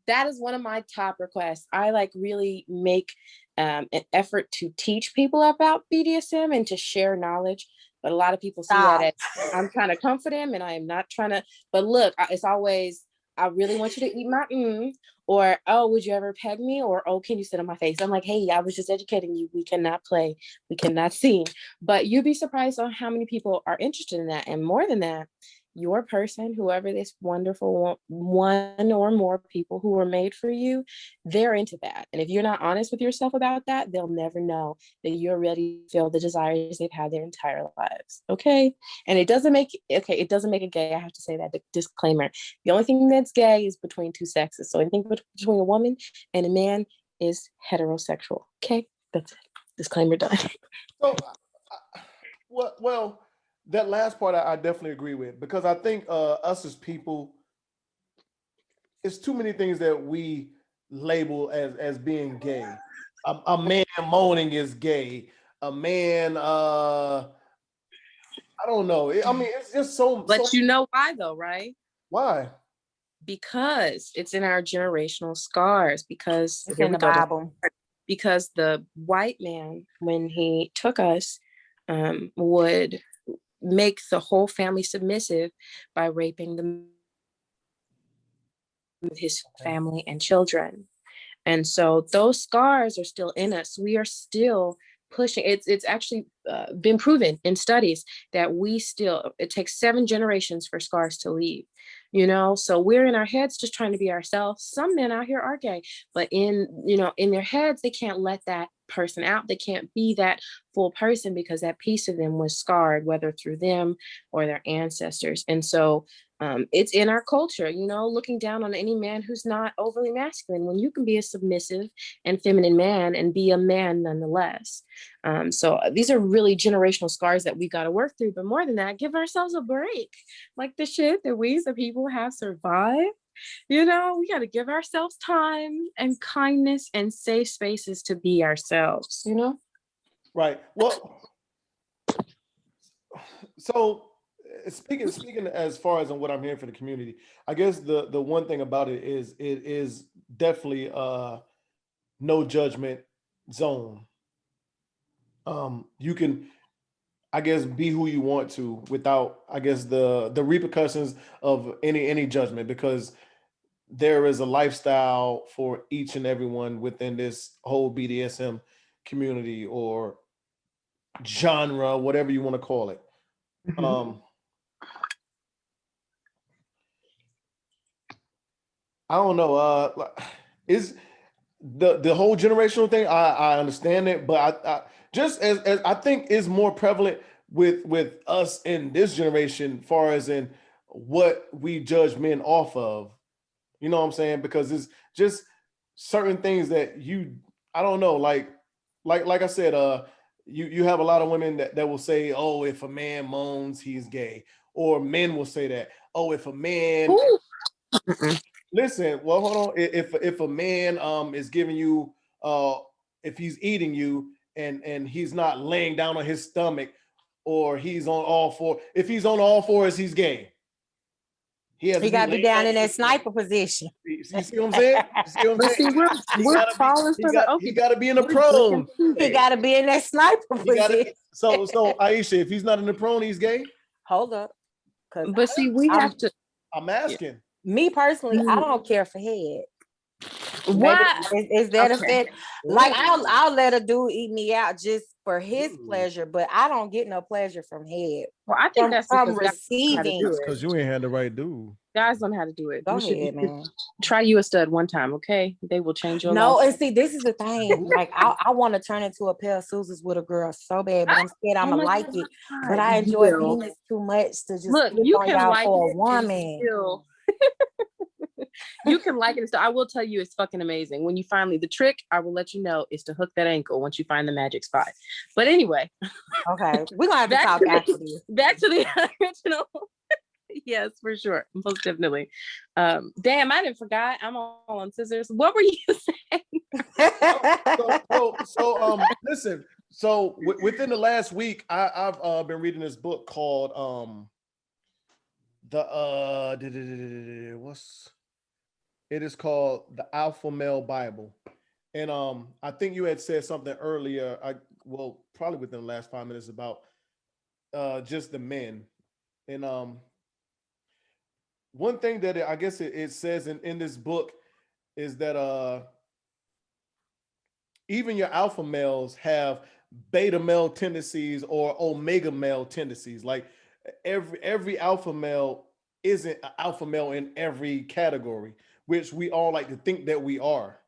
that is one of my top requests. I like really make an effort to teach people about BDSM and to share knowledge. But a lot of people see that as I'm trying to comfort him and I am not trying to. But look, it's always, I really want you to eat my or, oh, would you ever peg me? Or, oh, can you sit on my face? I'm like, hey, I was just educating you. We cannot play. We cannot sing. But you'd be surprised on how many people are interested in that. And more than that, your person, whoever this wonderful one or more people who are made for you, they're into that. And if you're not honest with yourself about that, they'll never know that you're ready to feel the desires they've had their entire lives. Okay. And it doesn't make it gay. I have to say that, the disclaimer. The only thing that's gay is between two sexes. So anything between a woman and a man is heterosexual. Okay. That's it. Disclaimer done. So, well, that last part I definitely agree with, because I think us as people, it's too many things that we label as being gay. A man moaning is gay. A man, I don't know. I mean, it's just so. But you know why though, right? Why? Because it's in our generational scars. Because it's in the Bible. Because the white man, when he took us, would make the whole family submissive by raping them, his family and children. And so those scars are still in us. We are still pushing. It's actually been proven in studies that it takes 7 generations for scars to leave, so we're in our heads just trying to be ourselves. Some men out here are gay, but in their heads, they can't let that person out. They can't be that full person because that piece of them was scarred, whether through them or their ancestors. And so it's in our culture, looking down on any man who's not overly masculine, when you can be a submissive and feminine man and be a man nonetheless. So these are really generational scars that we got to work through. But more than that, give ourselves a break. Like the shit that we as a people have survived. We got to give ourselves time and kindness and safe spaces to be ourselves, Right. Well, so speaking as far as on what I'm hearing from the community, I guess the one thing about it is definitely no judgment zone. You can, I guess, be who you want to without, I guess, the repercussions of any judgment, because there is a lifestyle for each and everyone within this whole BDSM community or genre, whatever you want to call it. I don't know. Is the whole generational thing? I understand it, but I just as I think is more prevalent with us in this generation, far as in what we judge men off of. You know what I'm saying? Because it's just certain things that I don't know, like like I said, you have a lot of women that will say, oh, if a man moans, he's gay, or men will say that, oh, if a man listen, well, hold on, if a man is giving you if he's eating you and he's not laying down on his stomach, or he's on all four, if he's on all fours, he's gay. He got to be down in that sniper position. You see what I'm saying? You see what I'm saying? We're falling for the he got to be in the prone. He got to be in that sniper position. So Aisha, if he's not in the prone, he's gay. Hold up, but see, we have to. I'm asking. Me personally, I don't care for head. What is that a fit? Like I'll let a dude eat me out just for his pleasure, but I don't get no pleasure from head. Well, I think that's from receiving. Because you ain't had the right dude. Guys don't know how to do it. Go ahead, man. Try you a stud one time, okay? They will change your life. No, and see, this is the thing. Like I want to turn into a pair of Susans with a girl so bad, but I'm scared I'm gonna like it. But I enjoy penis too much to just look. You can like for it a woman. You can like it. So I will tell you, it's fucking amazing. When you finally, the trick, I will let you know, is to hook that ankle once you find the magic spot. But anyway, okay, we're gonna have to talk after this. Back to the original. Yes, for sure, most definitely. Damn, I didn't forgot. I'm all on scissors. What were you saying? Listen. So within the last week, I've been reading this book called it is called The Alpha Male Bible. And I think you had said something earlier, probably within the last 5 minutes, about just the men. And one thing that I guess it says in this book is that even your alpha males have beta male tendencies or omega male tendencies. Like every alpha male isn't an alpha male in every category, which we all like to think that we are.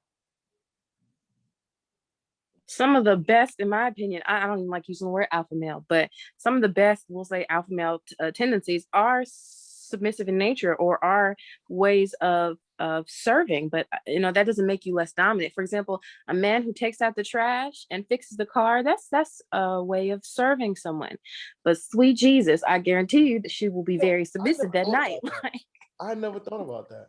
Some of the best, in my opinion, I don't even like using the word alpha male, but some of the best, we'll say, alpha male tendencies are submissive in nature, or are ways of serving. But that doesn't make you less dominant. For example, a man who takes out the trash and fixes the car, that's a way of serving someone. But sweet Jesus, I guarantee you that she will be very submissive that night. I never thought about that.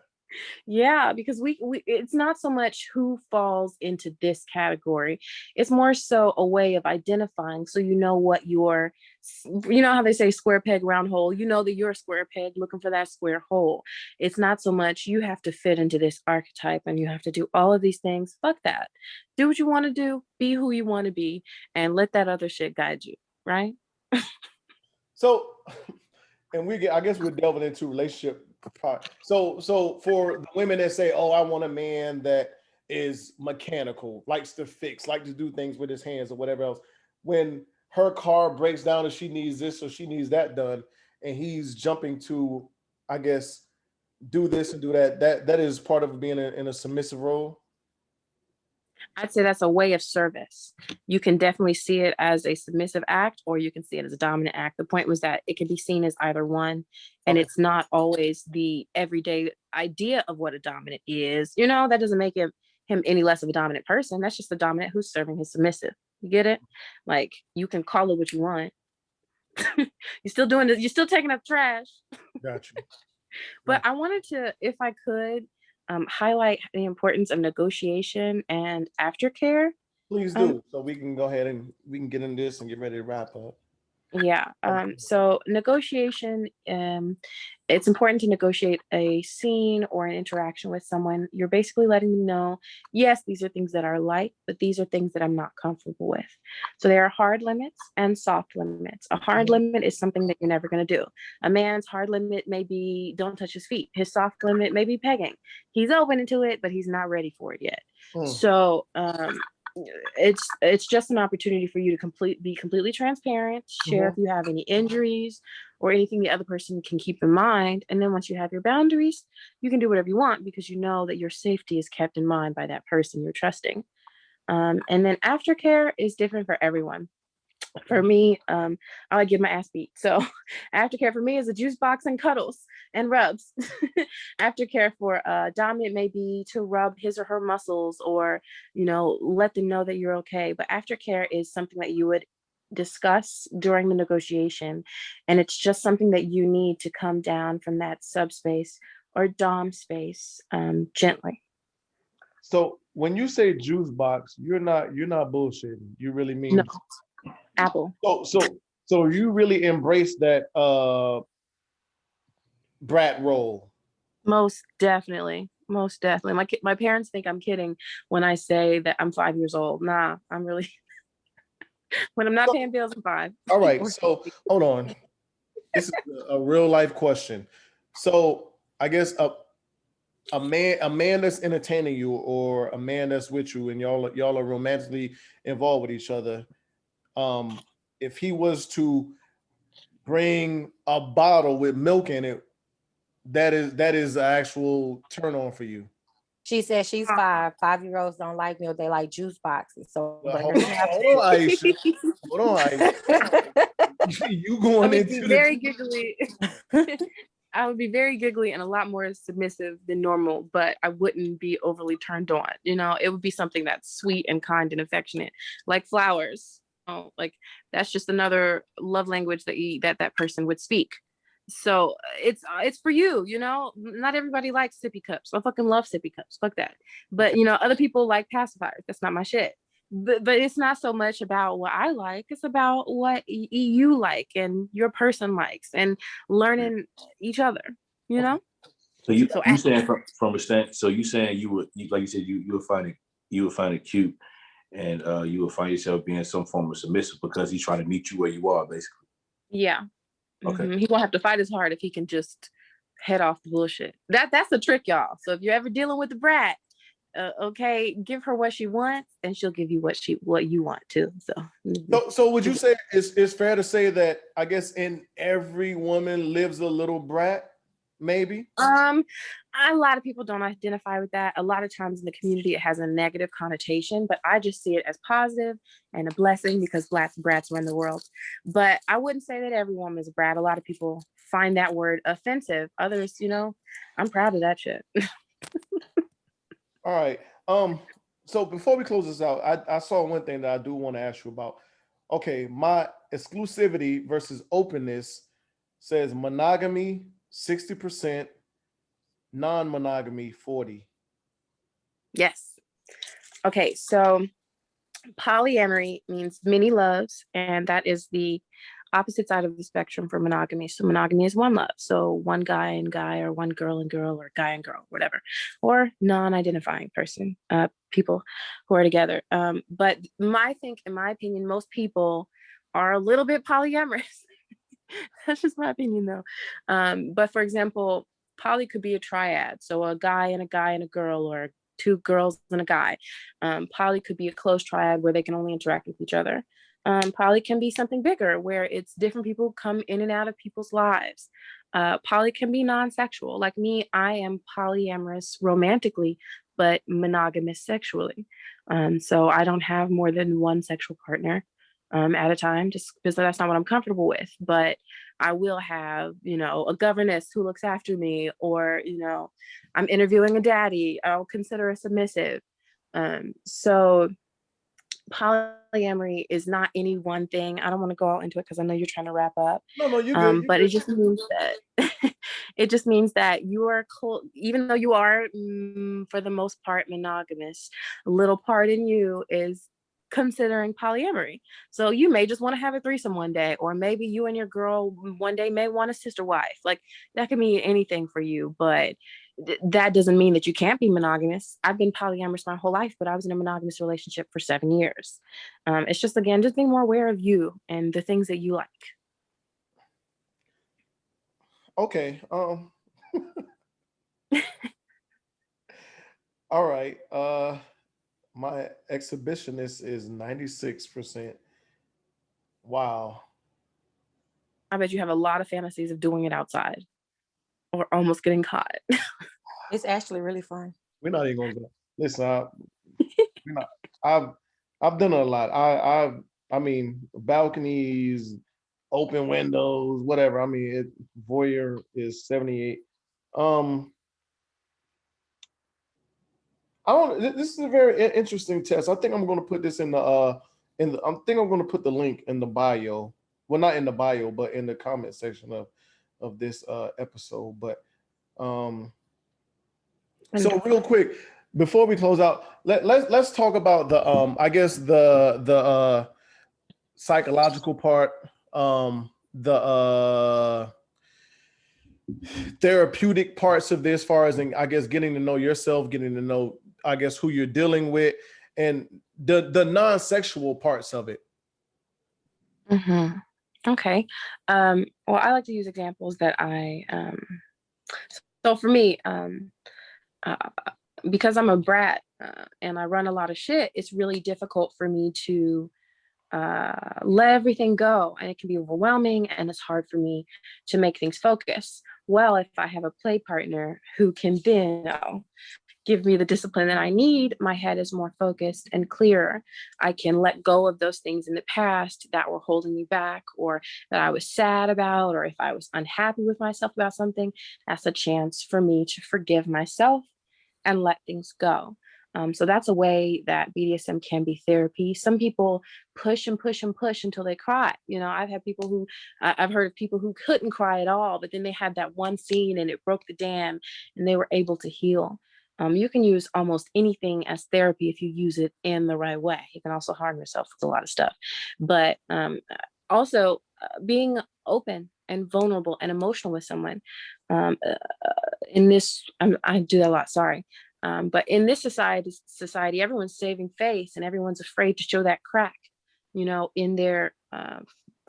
Yeah, because we it's not so much who falls into this category. It's more so a way of identifying, so what your, how they say square peg round hole, that you're a square peg looking for that square hole. It's not so much you have to fit into this archetype and you have to do all of these things. Fuck that. Do what you want to do, be who you want to be, and let that other shit guide you, right? So, and I guess we're delving into relationship. So for the women that say, oh, I want a man that is mechanical, likes to fix, likes to do things with his hands or whatever else, when her car breaks down and she needs this or she needs that done, and he's jumping to, I guess, do this and do that is part of being in a submissive role. I'd say that's a way of service. You can definitely see it as a submissive act, or you can see it as a dominant act. The point was that it can be seen as either one, and it's not always the everyday idea of what a dominant is. That doesn't make him any less of a dominant person. That's just a dominant who's serving his submissive. You get it? Like, you can call it what you want. You're still doing this. You're still taking up trash. Gotcha. But I wanted to, if I could, highlight the importance of negotiation and aftercare. Please do, so we can go ahead and we can get into this and get ready to wrap up. Yeah. So negotiation, it's important to negotiate a scene or an interaction with someone. You're basically letting them know, yes, these are things that are like, but these are things that I'm not comfortable with. So there are hard limits and soft limits. A hard limit is something that you're never going to do. A man's hard limit may be don't touch his feet. His soft limit may be pegging. He's open to it, but he's not ready for it yet. So it's just an opportunity for you to be completely transparent, share if you have any injuries or anything the other person can keep in mind. And then once you have your boundaries, you can do whatever you want, because you know that your safety is kept in mind by that person you're trusting. And then aftercare is different for everyone. For me, I like get my ass beat. So aftercare for me is a juice box and cuddles and rubs. Aftercare for dominant may be to rub his or her muscles or, let them know that you're okay. But aftercare is something that you would discuss during the negotiation. And it's just something that you need to come down from that subspace or dom space gently. So when you say juice box, you're not bullshitting. You really mean No, apple. So you really embrace that brat role. Most definitely. Most definitely. My parents think I'm kidding when I say that I'm 5 years old. Nah, I'm really when I'm not paying bills, I'm 5. All right. So hold on. This is a real life question. So I guess a man that's entertaining you or a man that's with you and y'all are romantically involved with each other. If he was to bring a bottle with milk in it, that is an actual turn on for you. She said she's 5. 5-year-olds don't like milk; they like juice boxes. So Well, bring hold her on, Aisha. Hold on, Aisha. You going into very giggly. I would be very giggly and a lot more submissive than normal, but I wouldn't be overly turned on. It would be something that's sweet and kind and affectionate, like flowers. Like that's just another love language that person would speak. So it's for you. Not everybody likes sippy cups. I fucking love sippy cups. Fuck that. But other people like pacifiers. That's not my shit. But it's not so much about what I like. It's about what you like and your person likes and learning each other. So you So saying from a stand. So you saying like you said you would find it cute, and you would find yourself being some form of submissive because he's trying to meet you where you are, basically. Yeah. Okay. He won't have to fight as hard if he can just head off the bullshit. That's the trick, y'all. So if you're ever dealing with the brat, okay, give her what she wants, and she'll give you what you want too. So would you say it's fair to say that I guess in every woman lives a little brat? Maybe. A lot of people don't identify with that. A lot of times in the community, it has a negative connotation, but I just see it as positive and a blessing because brats run the world. But I wouldn't say that every woman is a brat. A lot of people find that word offensive. Others, I'm proud of that shit. All right. So before we close this out, I saw one thing that I do want to ask you about. Okay, my exclusivity versus openness says monogamy 60%, non-monogamy 40%. Yes. Okay, so polyamory means many loves, and that is the opposite side of the spectrum for monogamy. So monogamy is one love. So one guy and guy, or one girl and girl, or guy and girl, whatever, or non-identifying person, people who are together. But in my opinion, most people are a little bit polyamorous. That's just my opinion though. But for example, poly could be a triad. So a guy and a girl, or 2 girls and a guy. Poly could be a close triad where they can only interact with each other. Poly can be something bigger where it's different people come in and out of people's lives. Poly can be non-sexual. Like me, I am polyamorous romantically, but monogamous sexually. So I don't have more than one sexual partner at a time, just because that's not what I'm comfortable with. But I will have, a governess who looks after me, or, I'm interviewing a daddy, I'll consider a submissive. So polyamory is not any one thing. I don't want to go all into it because I know you're trying to wrap up. No, you're good. But it just means that you are even though you are for the most part monogamous, a little part in you is considering polyamory. So you may just want to have a threesome one day, or maybe you and your girl one day may want a sister wife. Like that can mean anything for you, but that doesn't mean that you can't be monogamous. I've been polyamorous my whole life, but I was in a monogamous relationship for 7 years. It's just, again, just being more aware of you and the things that you like. Okay. All right. My exhibitionist is 96%. Wow. I bet you have a lot of fantasies of doing it outside or almost getting caught. It's actually really fun. We're not even gonna go. Listen, I've done a lot. I mean, balconies, open windows, whatever. I mean, voyeur is 78. I don't. This is a very interesting test. I think I'm going to put this in the. I think I'm going to put the link in the bio. Well, not in the bio, but in the comment section of this episode. But so real quick before we close out, let's talk about the I guess the psychological part, the therapeutic parts of this, as far as I guess getting to know yourself, getting to know I guess who you're dealing with, and the non-sexual parts of it. Mm-hmm. Okay. Well, I like to use examples that so for me, because I'm a brat and I run a lot of shit, it's really difficult for me to let everything go, and it can be overwhelming, and it's hard for me to make things focus. Well, if I have a play partner who can then give me the discipline that I need, my head is more focused and clearer. I can let go of those things in the past that were holding me back, or that I was sad about, or if I was unhappy with myself about something, that's a chance for me to forgive myself and let things go. So that's a way that BDSM can be therapy. Some people push and push and push until they cry. I've had people I've heard of people who couldn't cry at all, but then they had that one scene and it broke the dam and they were able to heal. You can use almost anything as therapy if you use it in the right way. You can also harm yourself with a lot of stuff. But also being open and vulnerable and emotional with someone. In this, I do that a lot, sorry. But in this society, everyone's saving face and everyone's afraid to show that crack, in their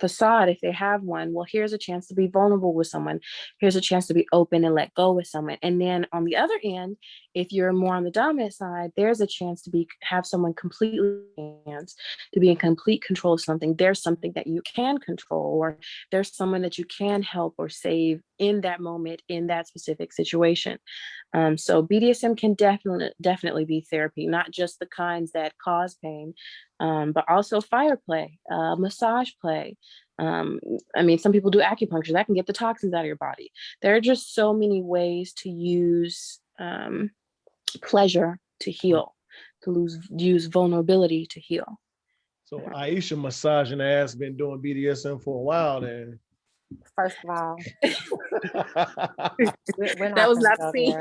facade, if they have one. Well, here's a chance to be vulnerable with someone. Here's a chance to be open and let go with someone. And then on the other hand, if you're more on the dominant side, there's a chance to have someone completely hands, to be in complete control of something. There's something that you can control, or there's someone that you can help or save in that moment, in that specific situation. So BDSM can definitely be therapy, not just the kinds that cause pain, but also fire play, massage play. Some people do acupuncture that can get the toxins out of your body. There are just so many ways to use pleasure to heal, to use vulnerability to heal. So Aisha massaging ass been doing BDSM for a while then. First of all, that was not seen.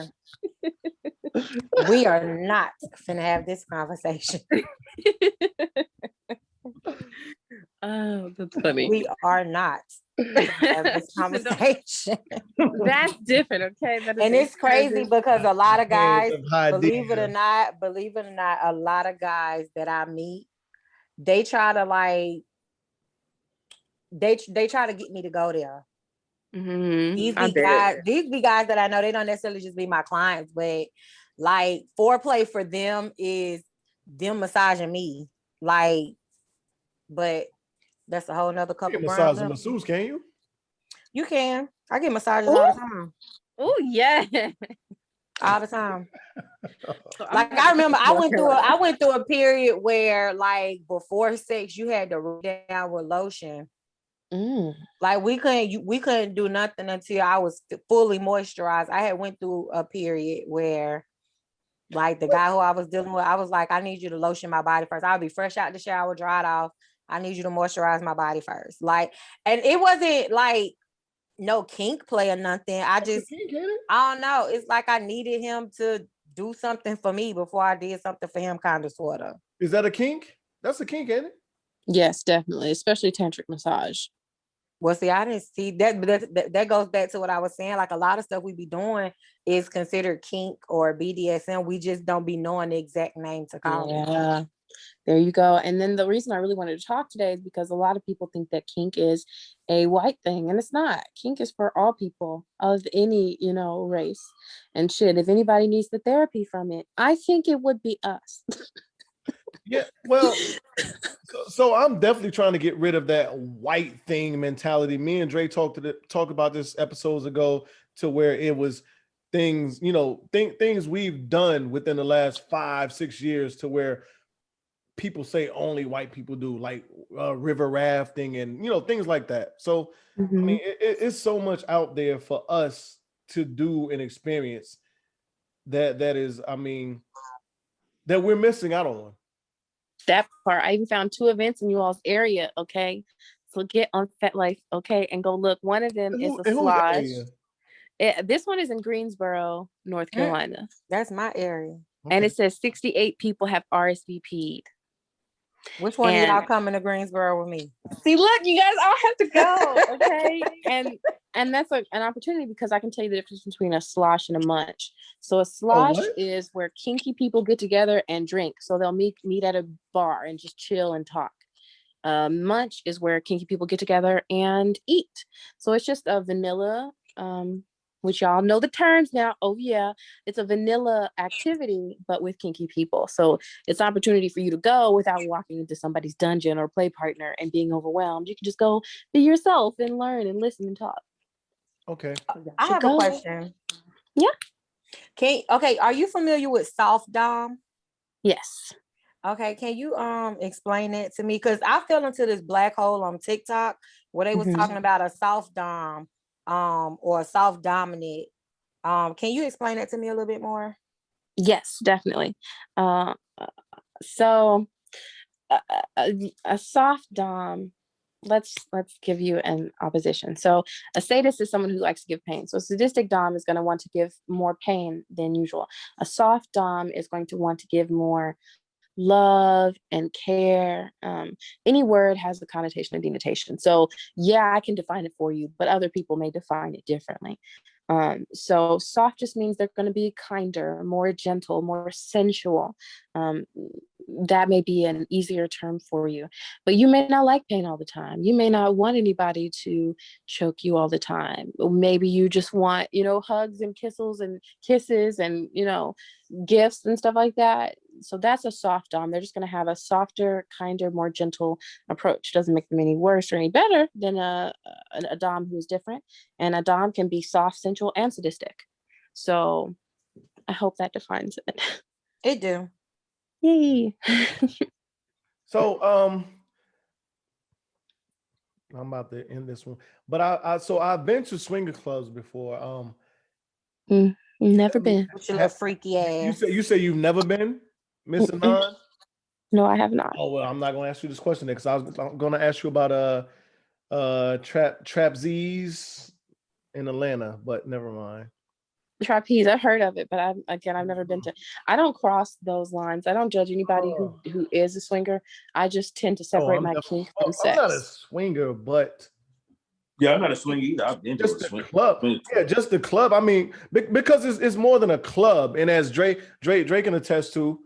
We are not finna have this conversation. Oh, that's funny. We are not have this conversation. That's different, okay? And it's crazy because a lot of guys, believe it or not, a lot of guys that I meet, they try to they try to get me to go there. Mm-hmm. These be guys that I know, they don't necessarily just be my clients, but like foreplay for them is them massaging me. But that's a whole nother couple. You can massage the masseuse, can you? You can. I get massages all the time. Oh yeah. All the time. Like I remember I went through a period where like before sex you had to roll down with lotion. Like we couldn't do nothing until I was fully moisturized. I had went through a period where like the guy who I was dealing with, I was like, I need you to lotion my body first. I'll be fresh out the shower, dried off. I need you to moisturize my body first. Like, and it wasn't like no kink play or nothing. I don't know. It's like I needed him to do something for me before I did something for him, kind of, sort of. Is that a kink? That's a kink, ain't it? Yes, definitely, especially tantric massage. Well, see, I didn't see that goes back to what I was saying. Like a lot of stuff we be doing is considered kink or BDSM. We just don't be knowing the exact name to call it. Yeah, there you go. And then the reason I really wanted to talk today is because a lot of people think that kink is a white thing, and it's not. Kink is for all people of any, race and shit. If anybody needs the therapy from it, I think it would be us. Yeah, well, so I'm definitely trying to get rid of that white thing mentality. Me and Dre talked about this episodes ago, to where it was things, things we've done within the last 5-6 years, to where people say only white people do, like river rafting and things like that. So I mean, it's so much out there for us to do and experience that is, I mean, that we're missing out on. That part. I even found 2 events in you all's area. Okay, so get on FetLife, okay, and go look. One of them is a Whose slosh. area? This one is in Greensboro, North Carolina. That's my area. Okay. And it says 68 people have RSVP'd. Which one of And- y'all coming to Greensboro with me? See, look, you guys all have to go, okay? and that's an opportunity, because I can tell you the difference between a slosh and a munch. So a slosh what? is where kinky people get together and drink. So they'll meet at a bar and just chill and talk. Munch is where kinky people get together and eat. So it's just a vanilla, which y'all know the terms now. Oh yeah, it's a vanilla activity, but with kinky people. So it's an opportunity for you to go without walking into somebody's dungeon or play partner and being overwhelmed. You can just go be yourself and learn and listen and talk. Okay. I have a question. Yeah. Are you familiar with soft dom? Yes. Okay, can you explain that to me? Because I fell into this black hole on TikTok where they was talking about a soft dom or a soft dominant. Can you explain that to me a little bit more? Yes, definitely. So a soft dom, let's give you an opposition. So a sadist is someone who likes to give pain. So a sadistic dom is going to want to give more pain than usual. A soft dom is going to want to give more love and care. Any word has a connotation and denotation. So yeah, I can define it for you, but other people may define it differently. So soft just means they're going to be kinder, more gentle, more sensual. That may be an easier term for you, but you may not like pain all the time. You may not want anybody to choke you all the time. Maybe you just want, hugs and kisses and, gifts and stuff like that. So that's a soft dom. They're just going to have a softer, kinder, more gentle approach. Doesn't make them any worse or any better than a dom who's different. And a dom can be soft, sensual, and sadistic. So I hope that defines it. It do. Yay. So I'm about to end this one, but I've been to swinger clubs before. Never been. With your little freaky ass. You say you've never been, Miss Anon? No, I have not. Oh well, I'm not going to ask you this question because I'm going to ask you about trapeze in Atlanta, but never mind. Trapeze, I've heard of it, but I've never been to. I don't cross those lines. I don't judge anybody who is a swinger. I just tend to separate my kink from sex. I'm not a swinger, but yeah, I'm not a swinger either. I've been just to a the swing club. Yeah, just the club. I mean, because it's more than a club, and as Drake can attest to,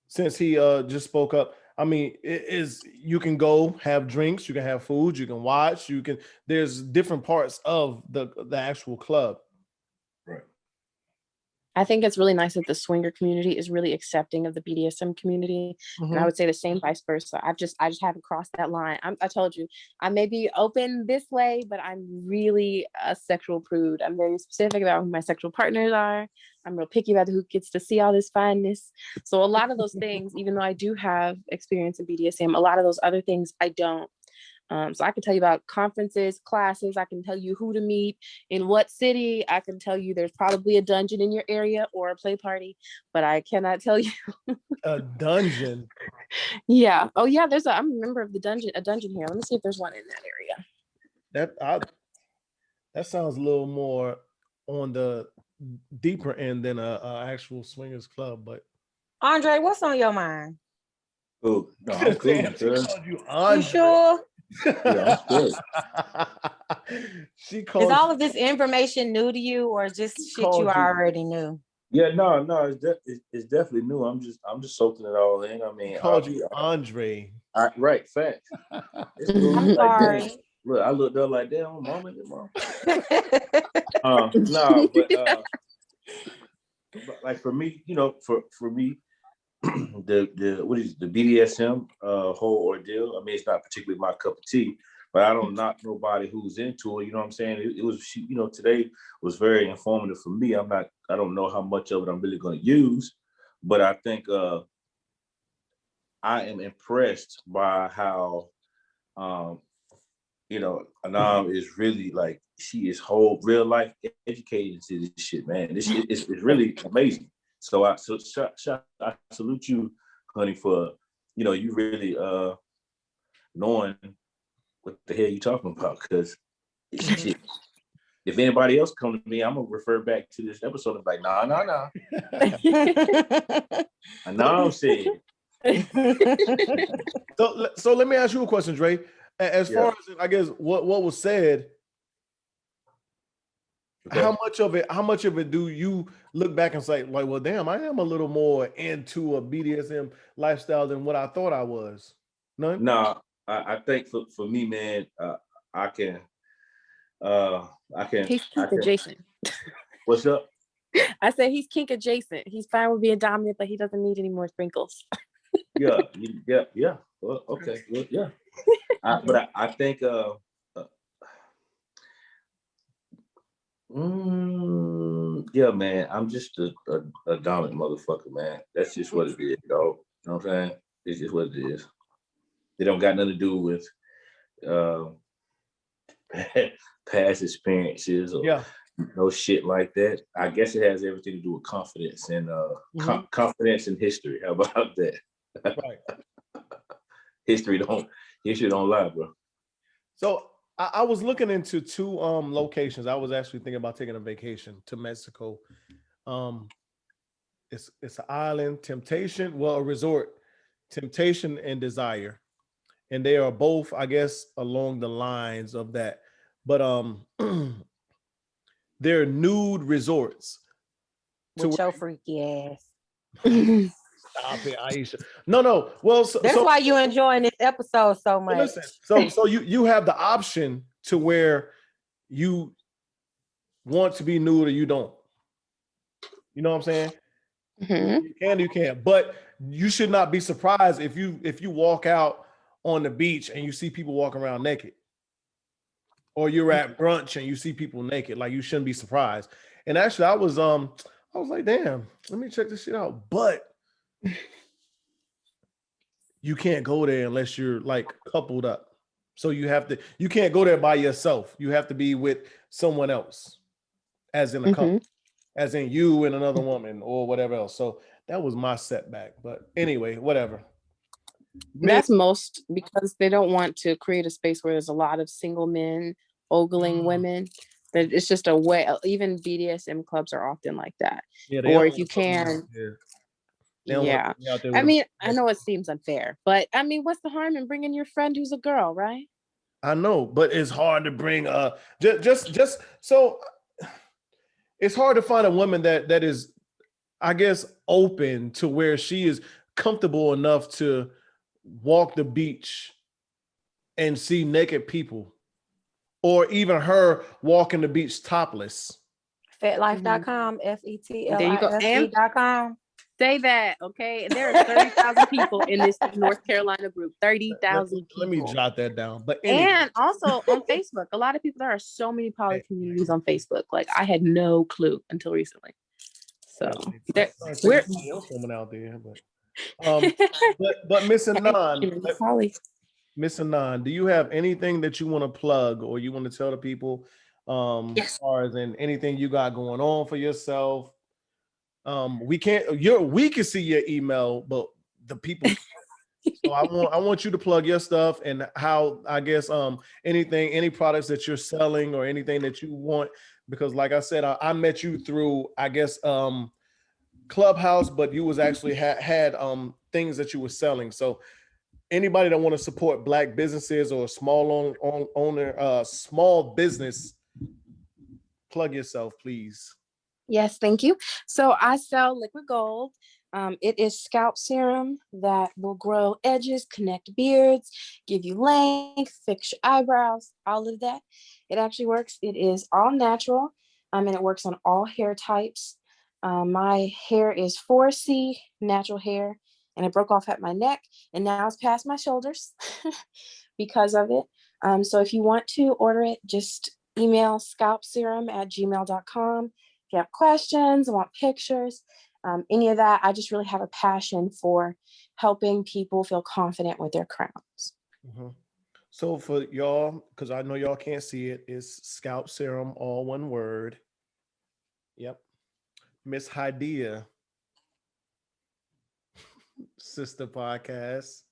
since he just spoke up. I mean, it is, you can go have drinks, you can have food, you can watch, there's different parts of the actual club. Right. I think it's really nice that the swinger community is really accepting of the BDSM community. And I would say the same vice versa. I just haven't crossed that line. I told you, I may be open this way, but I'm really a sexual prude. I'm very specific about who my sexual partners are. I'm real picky about who gets to see all this fineness. So a lot of those things, even though I do have experience in BDSM, a lot of those other things I don't. So I can tell you about conferences, classes. I can tell you who to meet in what city. I can tell you there's probably a dungeon in your area or a play party, but I cannot tell you. A dungeon? Yeah. Oh yeah, I'm a member of a dungeon here. Let me see if there's one in that area. That sounds a little more on the deeper end than a actual swingers club, but Andre, what's on your mind? Oh, no, I'm cool. You sure? Yeah, I'm good. Is all of this information new to you, or just shit you already knew? Yeah, no, it's definitely new. I'm just soaking it all in. I mean, called you Andre. Right, fact. I'm sorry. Look, I looked up like that on mom. No, but like for me, for me, the what is the BDSM whole ordeal? I mean, it's not particularly my cup of tea, but I don't knock nobody who's into it. You know what I'm saying? It was, today was very informative for me. I don't know how much of it I'm really going to use, but I think I am impressed by how, Anam is really like, she is whole real life educated to this shit, man. This shit is really amazing. So I salute you, honey, for you really knowing what the hell you talking about. Because if anybody else come to me, I'm gonna refer back to this episode and be like, nah. Anam said. So let me ask you a question, Dre. As far as I guess what was said, okay. How much of it do you look back and say, like, well, damn, I am a little more into a BDSM lifestyle than what I thought I was? None? No, I think for me, man, I can. He's kink adjacent. What's up? I said he's kink adjacent. He's fine with being dominant, but he doesn't need any more sprinkles. Yeah. Well, okay. Well, yeah. But I think yeah, man, I'm just a dominant motherfucker, man. That's just what it is, dog. You know what I'm saying? It's just what it is. It don't got nothing to do with past experiences or no shit like that. I guess it has everything to do with confidence and confidence in history. How about that? Right. History don't lie, bro. So I was looking into two locations. I was actually thinking about taking a vacation to Mexico. It's an island, a resort, Temptation and Desire. And they are both, I guess, along the lines of that. But they're nude resorts. With your freaky ass. Stop it, Aisha. No. Well, that's why you enjoying this episode so much. Listen, so you have the option to where you want to be nude or you don't. You know what I'm saying? Mm-hmm. You can. But you should not be surprised if you walk out on the beach and you see people walking around naked. Or you're at brunch and you see people naked. Like, you shouldn't be surprised. And actually, I was like, damn, let me check this shit out. But you can't go there unless you're like coupled up. So you can't go there by yourself. You have to be with someone else, as in a couple, as in you and another woman or whatever else. So that was my setback. But anyway, whatever. That's most because they don't want to create a space where there's a lot of single men ogling women. That it's just a way. Even BDSM clubs are often like that. Yeah, or if you can. Yeah. I mean, I know it seems unfair, but I mean, what's the harm in bringing your friend who's a girl, right? I know, but it's hard to bring just so it's hard to find a woman that is, I guess, open to where she is comfortable enough to walk the beach and see naked people, or even her walking the beach topless. Fetlife.com, FETLIFE.com. Say that, okay? There are 30,000 people in this North Carolina group. 30,000 people. Let me jot that down. But anyway. And also on Facebook, a lot of people. There are so many poly communities on Facebook. Like, I had no clue until recently. So we're woman out there, but Miss Anon, Miss Anon, do you have anything that you want to plug or you want to tell the people? Yes. As far as in anything you got going on for yourself. We can see your email, but the people. So I want you to plug your stuff and how, I guess, any products that you're selling or anything that you want, because like I said, I met you through, I guess, Clubhouse, but you was actually had things that you were selling. So anybody that want to support Black businesses or small small business, plug yourself, please. Yes, thank you. So I sell liquid gold. It is scalp serum that will grow edges, connect beards, give you length, fix your eyebrows, all of that. It actually works. It is all natural, and it works on all hair types. My hair is 4C natural hair, and it broke off at my neck, and now it's past my shoulders because of it. So if you want to order it, just email scalpserum@gmail.com. If you have questions, want pictures, any of that. I just really have a passion for helping people feel confident with their crowns. Mm-hmm. So for y'all, because I know y'all can't see it, it's scalp serum, all one word. Yep. Miss Hydea, sister podcast.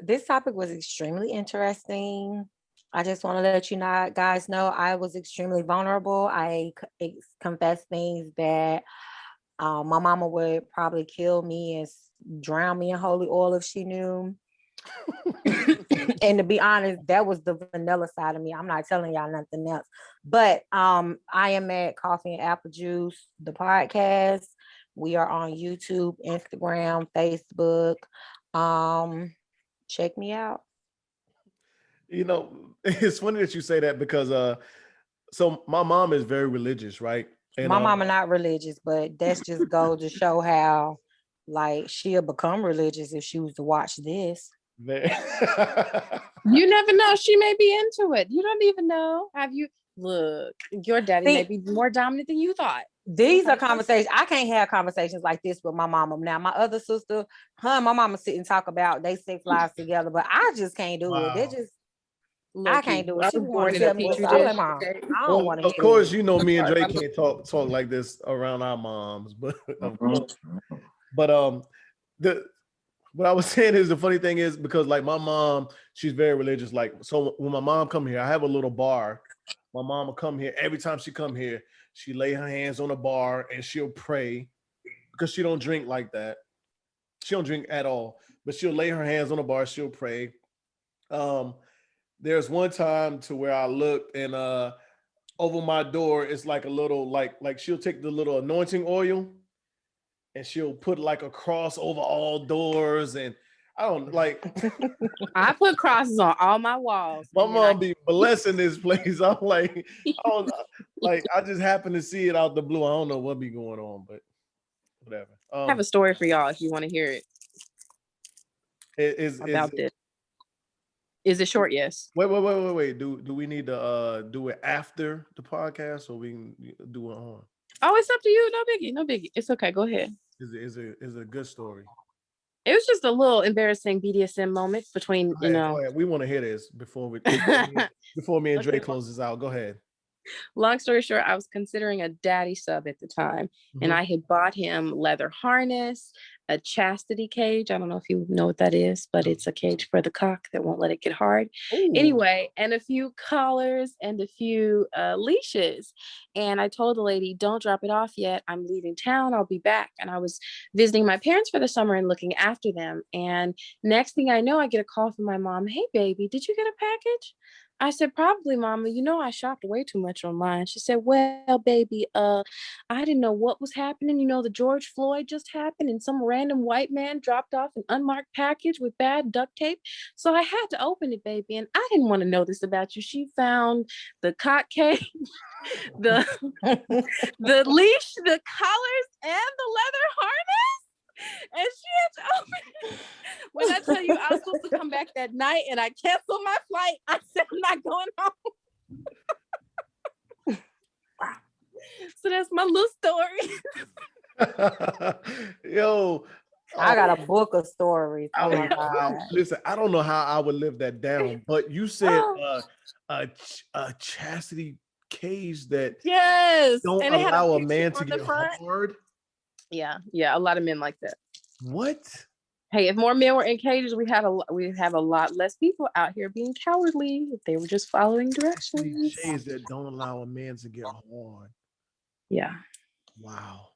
This topic was extremely interesting. I just want to let you guys know I was extremely vulnerable. I confessed things that my mama would probably kill me and drown me in holy oil if she knew. And to be honest, that was the vanilla side of me. I'm not telling y'all nothing else. But I am at Coffee and Apple Juice, the podcast. We are on YouTube, Instagram, Facebook. Check me out. You know, it's funny that you say that because so my mom is very religious, right? And my mama not religious, but that's just goes to show how like she'll become religious if she was to watch this. You never know. She may be into it. You don't even know. Have you look, your daddy may be more dominant than you thought. These are conversations. I can't have conversations like this with my mama. Now, my other sister, her and my mama sit and talk about they sex lives together, but I just can't do it. They just I can't do it. She want to tell me this. I'm like, Mom, I don't want to. Of course, you know me and Dre can't talk like this around our moms, but of course. But what I was saying is the funny thing is because like my mom, she's very religious. Like so, when my mom come here, I have a little bar. My mom will come here every time she come here. She lay her hands on the bar and she'll pray because she don't drink like that. She don't drink at all, but she'll lay her hands on the bar. She'll pray. There's one time to where I looked and over my door, it's like a little, like she'll take the little anointing oil and she'll put like a cross over all doors. And I don't like, I put crosses on all my walls. My mom be blessing this place. I'm like, I just happen to see it out the blue. I don't know what be going on, but whatever. I have a story for y'all if you want to hear it. About this. Is it short? Yes. Wait. Do we need to do it after the podcast or we can do it on? Oh, it's up to you. No biggie. It's okay. Go ahead. Is a good story. It was just a little embarrassing BDSM moment between, Go ahead. We want to hear this before me and Dre close this out. Go ahead. Long story short, I was considering a daddy sub at the time, and I had bought him leather harness, a chastity cage. I don't know if you know what that is, but it's a cage for the cock that won't let it get hard. Ooh. Anyway, and a few collars and a few leashes. And I told the lady, don't drop it off yet. I'm leaving town. I'll be back. And I was visiting my parents for the summer and looking after them. And next thing I know, I get a call from my mom. Hey, baby, did you get a package? I said, probably, Mama. You know, I shopped way too much online. She said, well, baby, I didn't know what was happening. You know, the George Floyd just happened and some random white man dropped off an unmarked package with bad duct tape. So I had to open it, baby. And I didn't want to know this about you. She found the cock cage, the leash, the collars, and the leather harness. And she had to open it. When I tell you I was supposed to come back that night and I canceled my flight, I said I'm not going home. So that's my little story. Yo, I got a book of stories. Oh my God. Listen, I don't know how I would live that down, but you said a chastity cage that don't and allow a man to get hard. Yeah, a lot of men like that. What? Hey, if more men were in cages, we have a lot less people out here being cowardly if they were just following directions. Cages that don't allow a man to get hard. Yeah. Wow.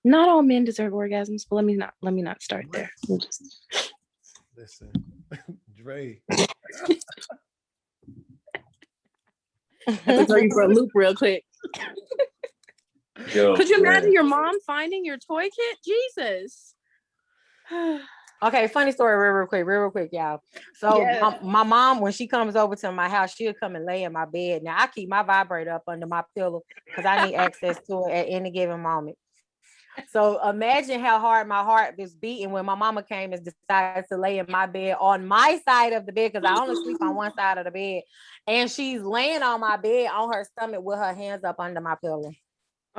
Not all men deserve orgasms, but let me not start there. Listen, Dre. I have to throw you for a loop real quick. Yo, could you imagine your mom finding your toy kit? Jesus. Okay, funny story real quick, y'all. So my mom, when she comes over to my house, she'll come and lay in my bed. Now I keep my vibrator up under my pillow because I need access to it at any given moment. So imagine how hard my heart was beating when my mama came and decided to lay in my bed on my side of the bed because I only sleep on one side of the bed. And she's laying on my bed on her stomach with her hands up under my pillow.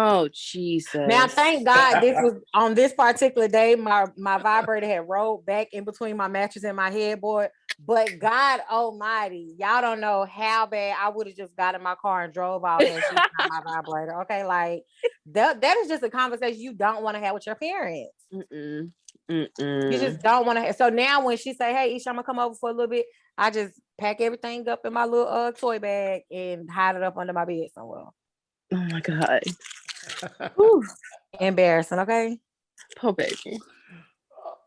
Oh, Jesus. Now, thank God this was on this particular day. My vibrator had rolled back in between my mattress and my headboard. But God Almighty, y'all don't know how bad I would have just got in my car and drove off and she's not my vibrator. Okay, like that is just a conversation you don't want to have with your parents. Mm-mm. You Mm-mm. just don't want to. So now when she say, "Hey, Isha, I'm gonna come over for a little bit," I just pack everything up in my little toy bag and hide it up under my bed somewhere. Oh my God. Whew. Embarrassing, okay? Poor baby.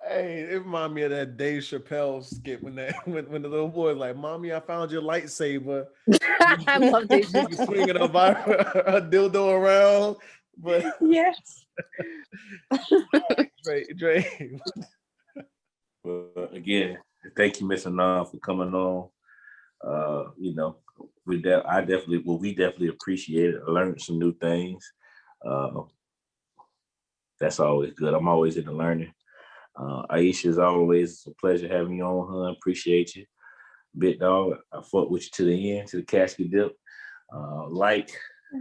Hey, it remind me of that Dave Chappelle skit when when the little boy was like, "Mommy, I found your lightsaber." I love this. You swinging a dildo around, but Yes. Dre. But again, thank you, Miss Anon, for coming on. You know, we definitely appreciate it. I learned some new things. That's always good. I'm always into learning. Aisha, as always, it's a pleasure having you on, hun. Appreciate you. Big dog, I fought with you to the end, to the casket dip. Like,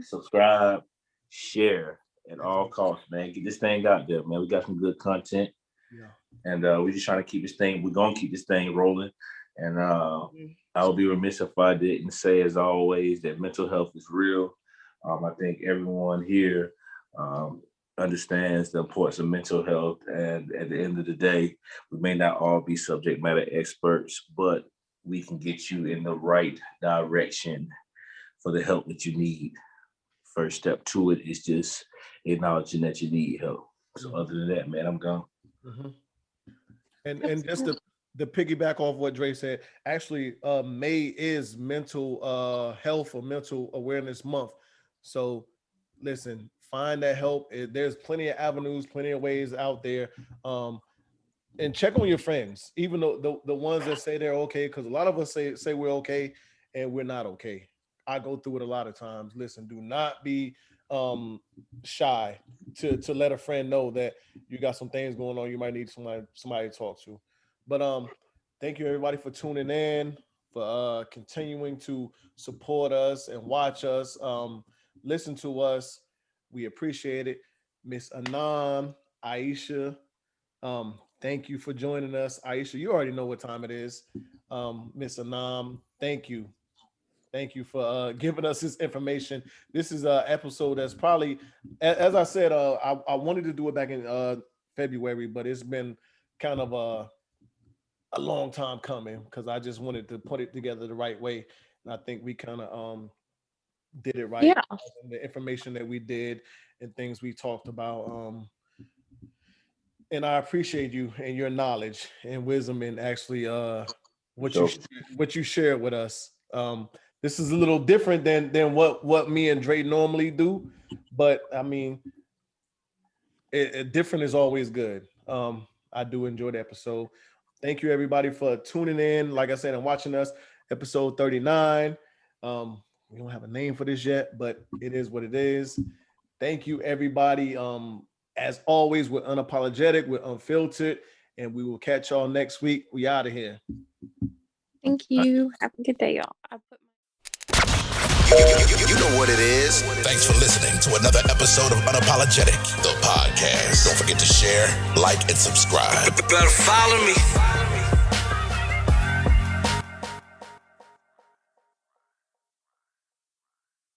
subscribe, share at all costs, man. Get this thing out there, man. We got some good content. Yeah. And we're just trying to keep this thing, we're going to keep this thing rolling. And I would be remiss if I didn't say, as always, that mental health is real. I think everyone here understands the importance of mental health. And at the end of the day, we may not all be subject matter experts, but we can get you in the right direction for the help that you need. First step to it is just acknowledging that you need help. So other than that, man, I'm gone. Mm-hmm. And just to piggyback off what Dre said, actually, May is mental health or mental awareness month. So listen, find that help. There's plenty of avenues, plenty of ways out there. And check on your friends, even though the ones that say they're okay, because a lot of us say we're okay and we're not okay. I go through it a lot of times. Listen, do not be shy to let a friend know that you got some things going on. You might need somebody to talk to. But thank you everybody for tuning in, for continuing to support us and watch us, listen to us. We appreciate it. Miss Anon, Aisha, thank you for joining us. Aisha, you already know what time it is. Miss Anon, thank you. Thank you for giving us this information. This is an episode that's probably, as I said, I wanted to do it back in February, but it's been kind of a long time coming because I just wanted to put it together the right way. And I think we kind of did it right. Yeah. The information that we did and things we talked about. And I appreciate you and your knowledge and wisdom and actually what you shared with us. This is a little different than what me and Dre normally do, but I mean, different is always good. I do enjoy the episode. Thank you everybody for tuning in. Like I said, and watching us. Episode 39. We don't have a name for this yet, but it is what it is. Thank you everybody. As always, we're unapologetic, we're unfiltered, and we will catch y'all next week. We out of here. Thank you. Have a good day, y'all. You know what it is. Thanks for listening to another episode of Unapologetic, the podcast. Don't forget to share, like, and subscribe. Better follow me.